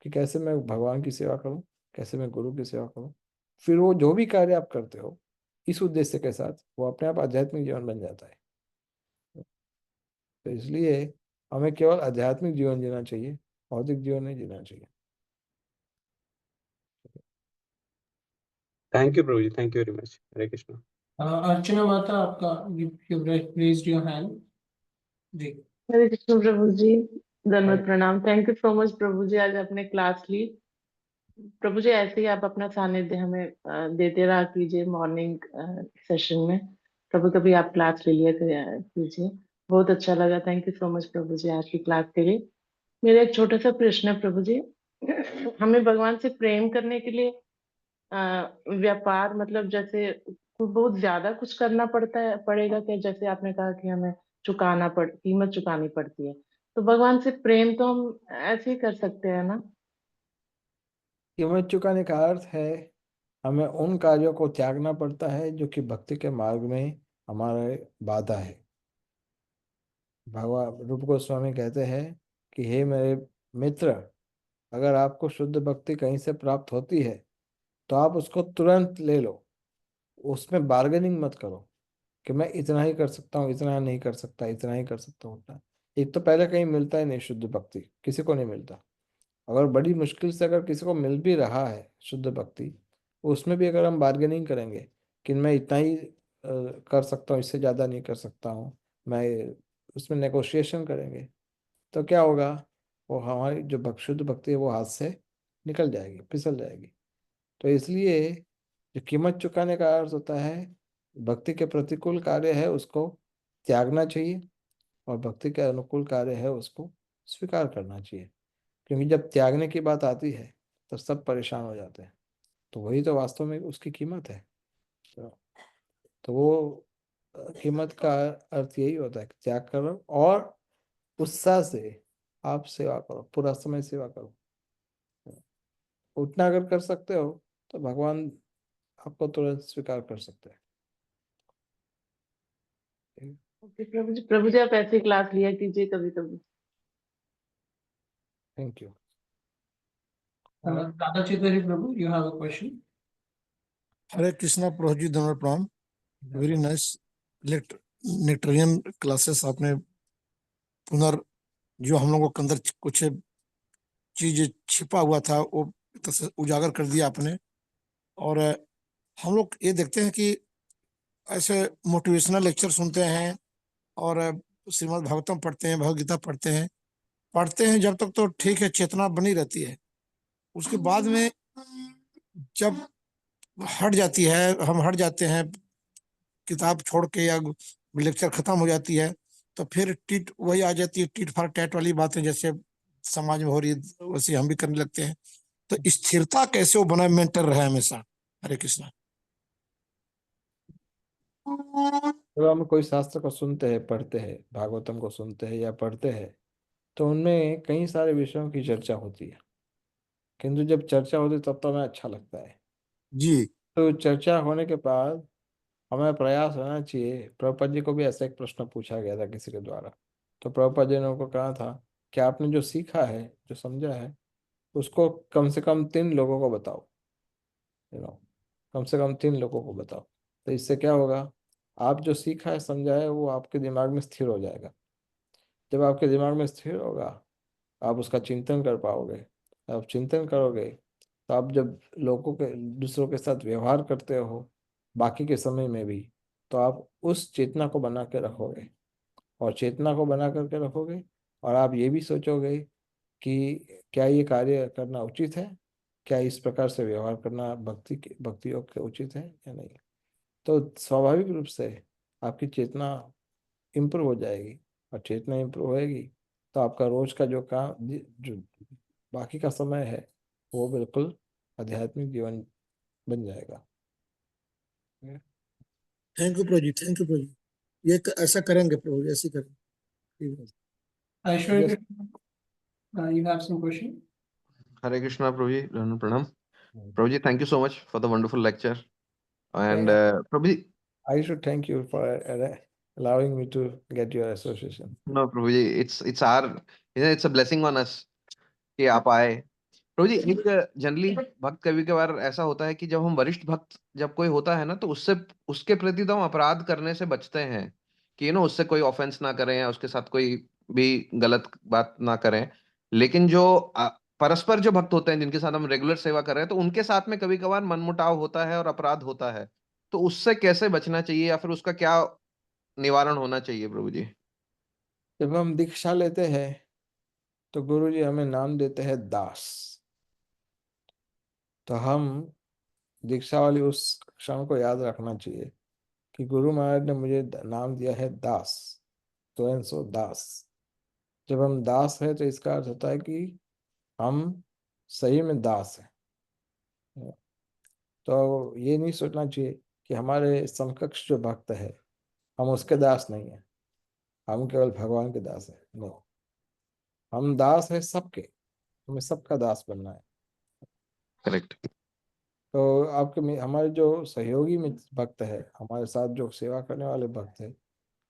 कि कैसे मैं भगवान की सेवा करूं, कैसे मैं गुरु की सेवा करूं, फिर वो जो भी कार्य आप करते हो इस उद्देश्य के साथ, वो अपने आप आध्यात्मिक जीवन बन जाता है। तो इसलिए हमें केवल आध्यात्मिक जीवन जीना चाहिए, भौतिक जीवन नहीं जीना चाहिए। थैंक यू प्रभु जी, thank you very much. Hare Krishna. Archana माता, आपका you raised your hand. जी। हरे कृष्ण प्रभु जी, दंडवत हरे- प्रणाम। थैंक यू सो मच प्रभु जी, आज आपने क्लास ली। प्रभु जी ऐसे ही आप अपना सानिध्य हमें देते रहा कीजिए मॉर्निंग सेशन में। कभी कभी आप क्लास ले लिया कीजिए, बहुत अच्छा लगा। थैंक यू सो मच प्रभु जी आज की क्लास के लिए। मेरा एक छोटा सा प्रश्न है प्रभु जी, हमें भगवान से प्रेम करने के लिए व्यापार मतलब जैसे बहुत ज्यादा कुछ करना पड़ेगा क्या? जैसे आपने कहा कि हमें कीमत चुकानी पड़ती है, तो भगवान से प्रेम तो हम ऐसे ही कर सकते हैं ना? कीमत चुकाने का अर्थ है हमें उन कार्यों को त्यागना पड़ता है जो कि भक्ति के मार्ग में हमारे बाधा है। भगवान रूप गोस्वामी कहते हैं कि हे मेरे मित्र, अगर आपको शुद्ध भक्ति कहीं से प्राप्त होती है तो आप उसको तुरंत ले लो, उसमें बार्गेनिंग मत करो कि मैं इतना ही कर सकता हूँ, इतना नहीं कर सकता, इतना ही कर सकता हूँ, उतना। एक तो पहले कहीं मिलता ही नहीं, शुद्ध भक्ति किसी को नहीं मिलता। अगर बड़ी मुश्किल से अगर किसी को मिल भी रहा है शुद्ध भक्ति, उसमें भी अगर हम बार्गेनिंग करेंगे कि मैं इतना ही कर सकता हूँ, इससे ज़्यादा नहीं कर सकता हूँ, मैं उसमें नेगोशिएशन करेंगे, तो क्या होगा, वो हमारी जो शुद्ध भक्ति है वो हाथ से निकल जाएगी, फिसल जाएगी। तो इसलिए जो कीमत चुकाने का अर्थ होता है भक्ति के प्रतिकूल कार्य है उसको त्यागना चाहिए, और भक्ति के अनुकूल कार्य है उसको स्वीकार करना चाहिए। क्योंकि जब त्यागने की बात आती है तो सब परेशान हो जाते हैं, तो वही तो वास्तव में उसकी कीमत है। तो वो कीमत का अर्थ यही होता है कि त्याग करो और उत्साह से आप सेवा करो, पूरा समय सेवा करो। उतना अगर कर सकते हो तो भगवान आपको तुरंत स्वीकार कर सकते हैं। ओके प्रभु जी आप ऐसे क्लास लिया कीजिए कभी कभी। Thank you. Radha Chaitanya Prabhu, you have a question? हरे कृष्णा प्रभु जी, धन्यवाद प्रणाम। वेरी नाइस नेक्टरियन क्लासेस आपने पुनर् जो हम लोगों के अंदर कुछ चीज छिपा हुआ था वो उजागर कर दिया आपने। और हम लोग ये देखते हैं कि ऐसे मोटिवेशनल लेक्चर सुनते हैं और श्रीमद् भागवतम पढ़ते हैं, भगवद गीता पढ़ते हैं जब तक तो ठीक है, चेतना बनी रहती है। उसके बाद में जब हट जाती है, हम हट जाते हैं किताब छोड़ के या लेक्चर खत्म हो जाती है, तो फिर टीट वही आ जाती है, टीट फॉर टैट वाली बातें जैसे समाज में हो रही है वैसे हम भी करने लगते हैं। तो स्थिरता कैसे वो बना मेंटेन रहे हमेशा। हरे कृष्णा। जब हम कोई शास्त्र को सुनते हैं, पढ़ते हैं, भागवतम को सुनते हैं या पढ़ते हैं, तो उनमें कई सारे विषयों की चर्चा होती है, किंतु जब चर्चा होती है तब तो हमें अच्छा लगता है। जी तो चर्चा होने के बाद हमें प्रयास होना चाहिए। प्रभुपाद जी को भी ऐसा एक प्रश्न पूछा गया था किसी के द्वारा, तो प्रभुपाद जी ने उनको कहा था कि आपने जो सीखा है, जो समझा है, उसको कम से कम 3 लोगों को बताओ, कम से कम 3 लोगों को बताओ। तो इससे क्या होगा, आप जो सीखा है, समझा है, वो आपके दिमाग में स्थिर हो जाएगा। जब आपके दिमाग में स्थिर होगा, आप उसका चिंतन कर पाओगे। आप चिंतन करोगे तो आप जब लोगों के दूसरों के साथ व्यवहार करते हो बाकी के समय में भी, तो आप उस चेतना को बना के रखोगे, और चेतना को बना करके रखोगे, और आप ये भी सोचोगे कि क्या ये कार्य करना उचित है, क्या इस प्रकार से व्यवहार करना भक्ति योग के उचित है या नहीं। तो स्वाभाविक रूप से आपकी चेतना इम्प्रूव हो जाएगी, और चेतना इम्प्रूव होएगी तो आपका रोज का जो काम, जो बाकी का समय है, वो बिल्कुल आध्यात्मिक जीवन बन जाएगा। थैंक यू प्रभु जी, थैंक यू प्रभु जी। ये ऐसा करेंगे प्रभु जी, ऐसे ही करेंगे। Aishwarya, Just- you have some question? Hare Krishna, Prabhuji, Pranam. Prabhuji, thank you so much for the wonderful lecture. And Yeah, Prabhuji, I should thank you for allowing me to get your association. no, Prabhuji, it's our, it's a blessing on us कि आप आए। प्रभु जी, एक generally भक्त कभी कभार ऐसा होता है कि जब हम वरिष्ठ भक्त जब कोई होता है ना, तो उससे उसके प्रति तो हम अपराध करने से बचते हैं कि उससे कोई ऑफेंस ना करें या उसके साथ कोई भी गलत बात ना करें। लेकिन जो परस्पर जो भक्त होते हैं जिनके साथ हम रेगुलर सेवा कर रहे हैं, तो उनके साथ में कभी कभार मनमुटाव होता है और अपराध होता है। तो उससे कैसे बचना चाहिए या फिर उसका क्या निवारण होना चाहिए प्रभु जी? जब हम दीक्षा लेते हैं तो गुरु जी हमें नाम देते हैं दास। तो हम दीक्षा वाली उस क्षण को याद रखना चाहिए कि गुरु महाराज ने मुझे नाम दिया है दास, तो एंड सो दास। जब हम दास है तो इसका अर्थ होता है कि हम सही में दास हैं। तो ये नहीं सोचना चाहिए कि हमारे समकक्ष जो भक्त है हम उसके दास नहीं हैं, हम केवल भगवान के दास हैं। नो, हम दास है सबके, हमें सबका दास बनना है। करेक्ट। तो हमारे जो सहयोगी भक्त है, हमारे साथ जो सेवा करने वाले भक्त है,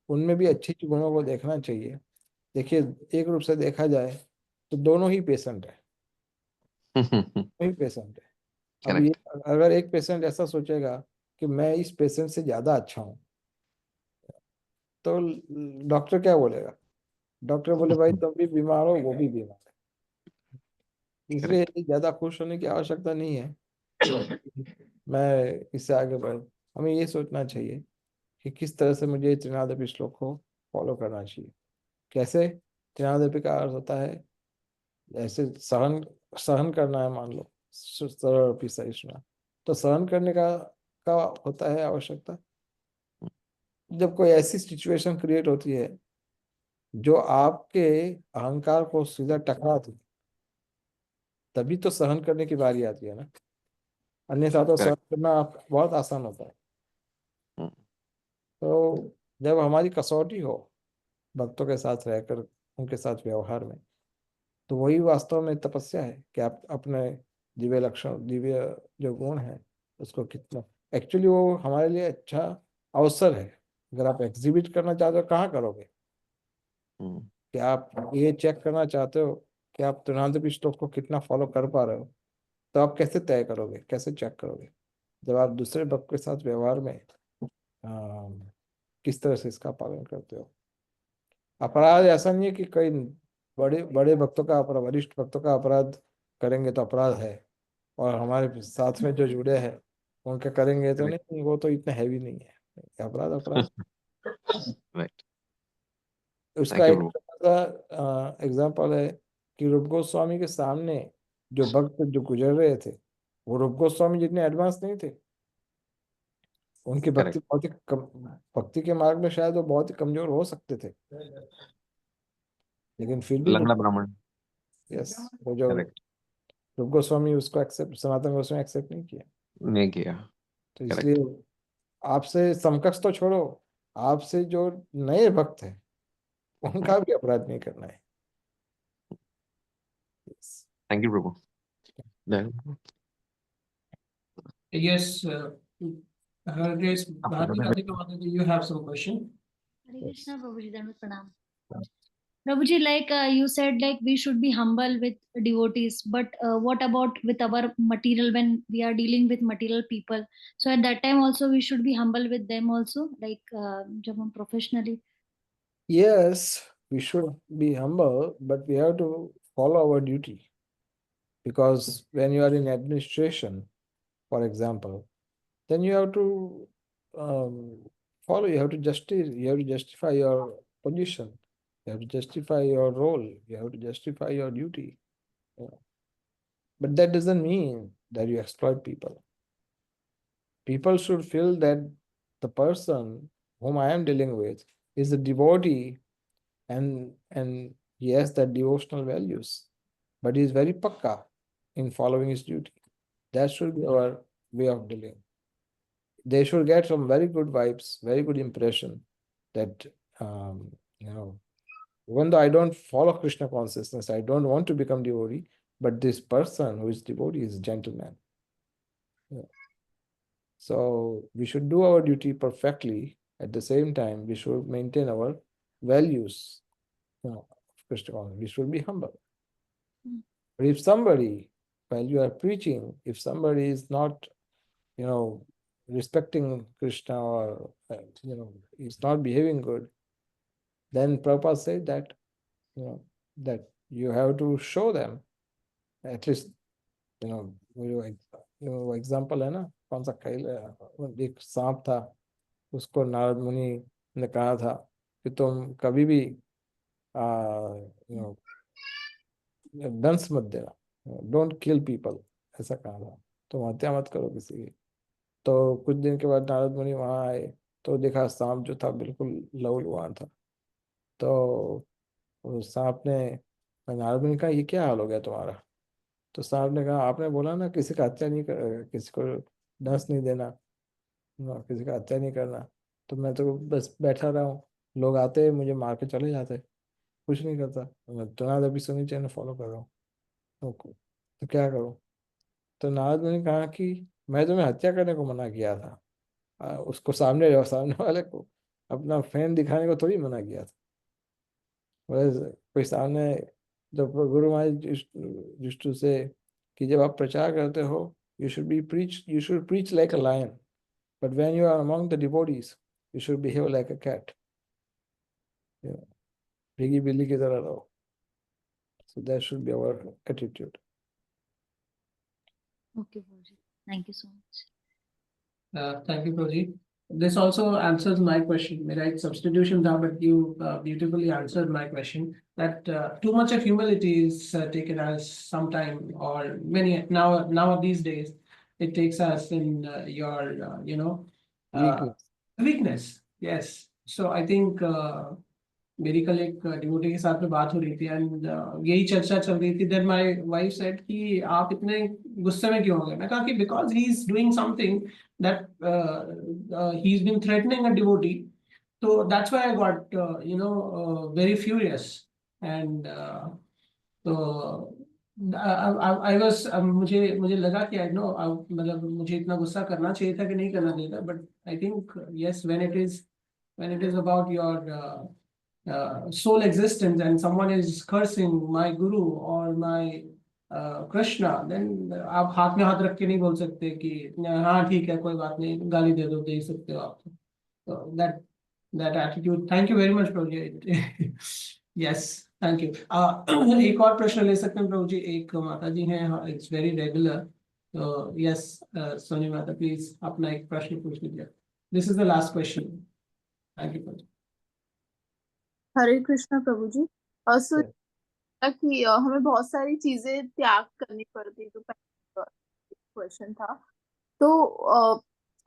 उनमें भी अच्छी अच्छी गुणों को देखना चाहिए। देखिए, एक रूप से देखा जाए तो दोनों ही पेशेंट है, दोनों ही पेशेंट है। अब ये, करेक्ट। अगर एक पेशेंट ऐसा सोचेगा कि मैं इस पेशेंट से ज्यादा अच्छा हूँ, तो डॉक्टर क्या बोलेगा? डॉक्टर बोले भाई तुम भी बीमार हो, वो भी बीमार है, इसलिए करेक्ट। ज्यादा खुश होने की आवश्यकता नहीं है कि मैं इससे आगे बढ़। हमें ये सोचना चाहिए कि किस तरह से मुझे त्रिनादपि श्लोक को फॉलो करना चाहिए। कैसे? त्रिनादपि का अर्थ होता है, ऐसे सहन सहन करना है, मान लो सरल सहिष्णुता, तो सहन करने का होता है आवश्यकता जब कोई ऐसी सिचुएशन क्रिएट होती है जो आपके अहंकार को सीधा टकराती है, तभी तो सहन करने की बारी आती है ना। अन्यथा तो सहन करेक्ट। करना बहुत आसान होता है। तो जब हमारी कसौटी हो भक्तों के साथ रहकर, उनके साथ व्यवहार में, तो वही वास्तव में तपस्या है कि आप अपने दिव्य लक्षण, दिव्य जो गुण है, उसको कितना, एक्चुअली वो हमारे लिए अच्छा अवसर है। अगर आप एग्जिबिट करना चाहते हो, कहाँ करोगे? कि आप ये चेक करना चाहते हो कि आप त्रिनादपि श्लोक को कितना फॉलो कर पा रहे हो, तो आप कैसे तय करोगे, कैसे चेक करोगे? जब आप दूसरे भक्त के साथ व्यवहार में किस तरह से इसका पालन करते हो। अपराध ऐसा नहीं है कि कई बड़े बड़े भक्तों का अपराध, वरिष्ठ भक्तों का अपराध करेंगे तो अपराध है, और हमारे साथ में जो जुड़े हैं उनके करेंगे तो नहीं, वो तो इतने हैवी नहीं है। अपराध अपराध। राइट। उसका थैंक यू एक प्रभु। एग्जाम्पल है कि रूप गोस्वामी के सामने जो भक्त जो गुजर रहे थे, वो रूप गोस्वामी जितने एडवांस नहीं थे। उनकी भक्ति करेक्ट। बहुत ही कम, भक्ति के मार्ग में शायद वो बहुत ही कमजोर हो सकते थे, लेकिन फिर भी लंगड़ा ब्राह्मण। यस, वो जो करेक्ट। रूप गोस्वामी उसको एक्सेप्ट, सनातन गोस्वामी एक्सेप्ट नहीं किया। नहीं किया। तो इसलिए करेक्ट। आपसे समकक्ष तो छोड़ो, आपसे जो नए भक्त हैं उनका भी अपराध नहीं करना है। Yes. Thank you Prabhu. Yes, Her Grace Bharati Radhika Mataji, you have some question? Hare Krishna, Prabhuji, Dandavat Pranam. Prabhuji, like you said, like we should be humble with devotees, but what about with our material when we are dealing with material people? So at that time also we should be humble with them also, like जब हम professionally. Yes, we should be humble, but we have to follow our duty. Because when you are in administration, for example, then you have to follow, you have to justify your position, you have to justify your role, you have to justify your duty. Yeah. But that doesn't mean that you exploit people. People should feel that the person whom I am dealing with is a devotee, and he has that devotional values, but he is very pakka in following his duty. That should be our way of dealing. They should get some very good vibes, very good impression that you know, even though I don't follow Krishna consciousness, I don't want to become devotee, but this person who is devotee is a gentleman. Yeah. So we should do our duty perfectly. At the same time, we should maintain our values. Of Krishna consciousness. We should be humble. But if somebody, while you are preaching, if somebody is not, respecting Krishna, or is not behaving good, then Prabhupada said that, that you have to show them at least, वो example है ना, कौन सा एक सांप था, उसको नारद मुनि ने कहा था कि तुम कभी भी दंश मत देना, डोंट किल पीपल, ऐसा कहा था, तुम हत्या मत करो किसी की। तो कुछ दिन के बाद नारद मुनि वहां आए, तो देखा सांप जो था बिल्कुल लहूलुहान था। तो उस सांप ने, नारद मुनि कहा ये क्या हाल हो गया तुम्हारा? तो सांप ने कहा आपने बोला ना किसी का हत्या नहीं कर, किसी को दंश नहीं देना, किसी का हत्या नहीं करना, तो मैं तो बस बैठा रहा हूँ, लोग आते मुझे मार के चले जाते, कुछ नहीं करता, मैं तुम्हारा अभी सुनी चैनल फॉलो कर रहा हूँ, तो क्या करूँ? तो नारद मुनि ने कहा कि मैं तुम्हें हत्या करने को मना किया था, उसको सामने वाले को अपना फैन दिखाने को थोड़ी मना किया था। कोई सामने, जब गुरु महाराज युधिष्ठिर से कि जब आप प्रचार करते हो, you should preach like a lion, but when you are among the devotees you should behave like a cat, भीगी बिल्ली की तरह रहो। So that should be our attitude. Okay, Prabhuji. Thank you so much. Thank you, Prabhuji. This also answers my question. मेरा एक substitution था, but you beautifully answered my question. That too much of humility is taken as sometime or many now these days it takes us in your Weakness. weakness. Yes. So I think मेरी कल एक devotee के साथ में बात हो रही थी एंड यही चर्चा चल रही थी। देन माय वाइफ सेड कि आप इतने गुस्से में क्यों हो गए? मैं कहा कि because he is doing something that he is been threatening a devotee, तो that's why I got very furious and तो आई वाज मुझे लगा कि आई नो, मतलब मुझे इतना गुस्सा करना चाहिए था कि नहीं करना चाहिए था, but I think yes, when it is about your soul existence and someone is cursing my guru or my Krishna, then आप हाथ में हाथ रख के नहीं बोल सकते कि हाँ ठीक है कोई बात नहीं, गाली दे सकते हो आप। So that attitude, thank you very much Prabhu ji. Yes, thank you. एक और प्रश्न ले सकते हैं प्रभु जी? एक माता जी हैं, it's very regular, तो yes, सोनी माता प्लीज अपना एक प्रश्न पूछ लीजिए। This is the last question. Thank you प्रभु जी। हरे कृष्णा प्रभु जी। कि हमें बहुत सारी चीजें त्याग करनी पड़ती है, तो क्वेश्चन था। तो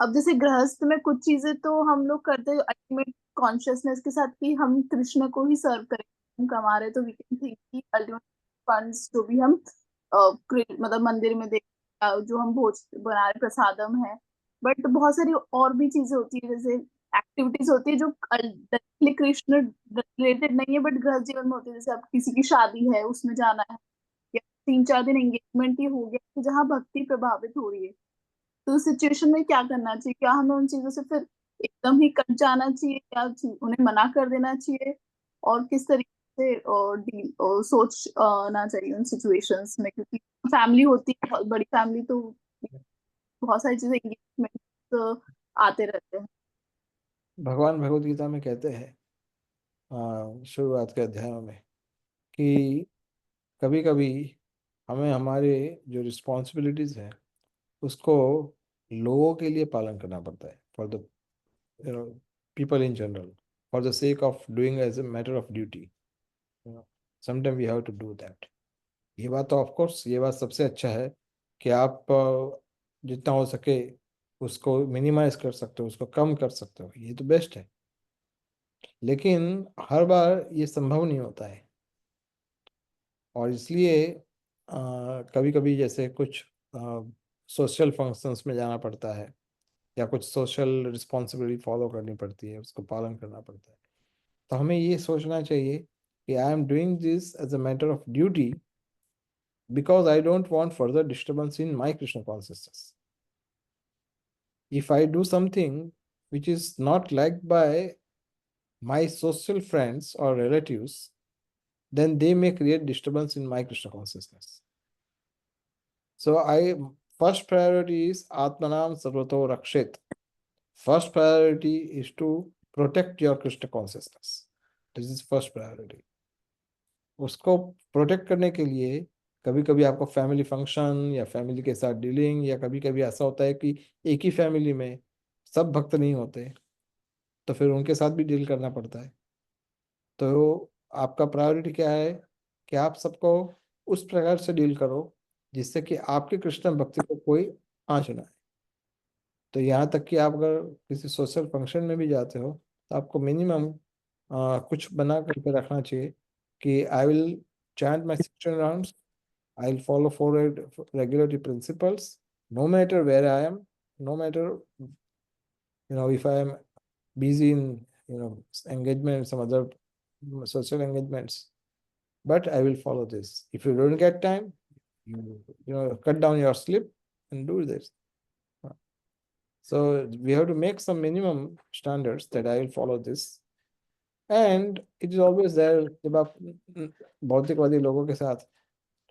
अब जैसे गृहस्थ में कुछ चीजें तो हम लोग करते हैं अल्टीमेट कॉन्शियसनेस के साथ कि हम कृष्ण को ही सर्व करें, हम कमा रहे तो वी कैन थिंक कि अल्टीमेट फंड्स जो भी हम मतलब मंदिर में देख जो हम भोज बना रहे प्रसादम है, बट बहुत सारी और भी चीजें होती है, जैसे एक्टिविटीज होती है जो डायरेक्टली कृष्ण रिलेटेड नहीं है बट गृह जीवन में होती है। जैसे अब किसी की शादी है उसमें जाना है, या 3-4 दिन एंगेजमेंट ही हो गया तो जहाँ भक्ति प्रभावित हो रही है, तो उस सिचुएशन में क्या करना चाहिए? क्या हमें उन चीजों से फिर एकदम ही कट जाना चाहिए, या उन्हें मना कर देना चाहिए, और किस तरीके से डील सोचना चाहिए उन सिचुएशंस में? क्योंकि फैमिली होती है बहुत बड़ी फैमिली, तो बहुत सारी चीजें एंगेजमेंट आते रहते हैं। भगवान भगवद गीता में कहते हैं शुरुआत के अध्यायों में कि कभी कभी हमें हमारे जो रिस्पॉन्सिबिलिटीज हैं उसको लोगों के लिए पालन करना पड़ता है, for the people in general, for the sake of doing as a matter of duty, sometime we have to do that. ये बात तो ऑफकोर्स, ये बात सबसे अच्छा है कि आप जितना हो सके उसको मिनिमाइज कर सकते हो, उसको कम कर सकते हो, ये तो बेस्ट है। लेकिन हर बार ये संभव नहीं होता है, और इसलिए कभी कभी जैसे कुछ सोशल फंक्शंस में जाना पड़ता है या कुछ सोशल रिस्पॉन्सिबिलिटी फॉलो करनी पड़ती है, उसको पालन करना पड़ता है। तो हमें ये सोचना चाहिए कि I am doing this as a matter of duty because I don't want further disturbance in my Krishna consciousness. If I do something which is not liked by my social friends or relatives, then they may create disturbance in my Krishna consciousness. So first priority is Atmanam Sarvato Rakshet. First priority is to protect your Krishna consciousness. This is first priority. उसको protect करने के लिए कभी कभी आपको family function या family के साथ डीलिंग, या कभी कभी ऐसा होता है कि एक ही फैमिली में सब भक्त नहीं होते, तो फिर उनके साथ भी डील करना पड़ता है। तो आपका प्रायोरिटी क्या है कि आप सबको उस प्रकार से डील करो जिससे कि आपके कृष्ण भक्ति को कोई आँच ना आए। तो यहाँ तक कि आप अगर किसी सोशल फंक्शन में भी जाते हो तो आपको मिनिमम कुछ बना करके रखना चाहिए कि I will chant my 16 rounds, I'll follow 4 regulatory principles, no matter where I am, no matter, if I am busy in, engagement, some other social engagements, but I will follow this. If you don't get time, you cut down your sleep and do this. So we have to make some minimum standards that I will follow this. And it is always there, जब आप भौतिकवादी लोगों के साथ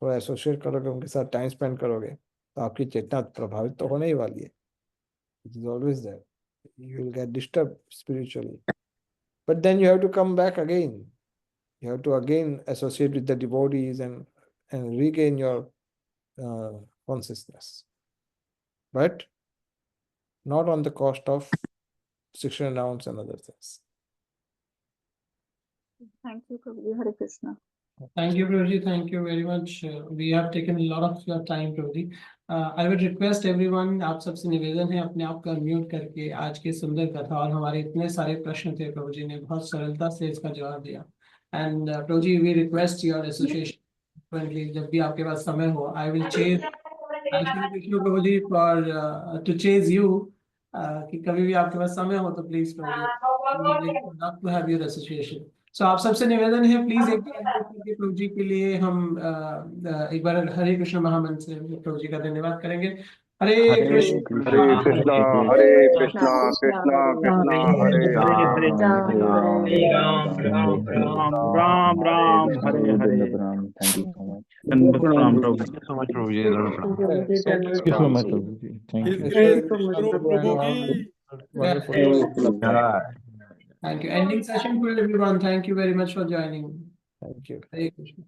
थोड़ा associate करोगे, उनके साथ टाइम स्पेंड करोगे, तो आपकी चेतना प्रभावित तो होने ही वाली है. It is always there. You will get disturbed spiritually. But then you have to come back again. You have to again associate with the devotees and regain your consciousness. But not on the cost of 600 rounds and other things. Thank you, Prabhuji. Hare Krishna. Thank you, Prabhuji. Thank you very much. We have taken a lot of your time, Prabhuji. I would request everyone, आप सबसे निवेदन है अपने आप को unmute करके आज की सुंदर कथा और हमारे इतने सारे प्रश्न थे, प्रभुजी ने बहुत सरलता से इसका जवाब दिया. And Prabhuji, we request your association friendly, जब भी आपके पास समय हो, I will chase Krishna Prabhuji for to chase you. कि कभी भी आपके पास समय हो तो please Prabhuji, we would love to have your association. So आप सबसे निवेदन है, प्लीज एक बार प्रभु जी के लिए हम एक बार हरे कृष्ण महामंत्र से प्रभु जी का धन्यवाद करेंगे. हरे कृष्ण हरे कृष्णा कृष्णा कृष्णा हरे राम राम राम हरे हरे. प्रणाम प्रभु. so much, Prabhuji. Thank you so much, Prabhuji. Thank you. प्रभु की Wonderful. Thank you. Ending session for everyone. Thank you very much for joining. Thank you. Hare Krishna.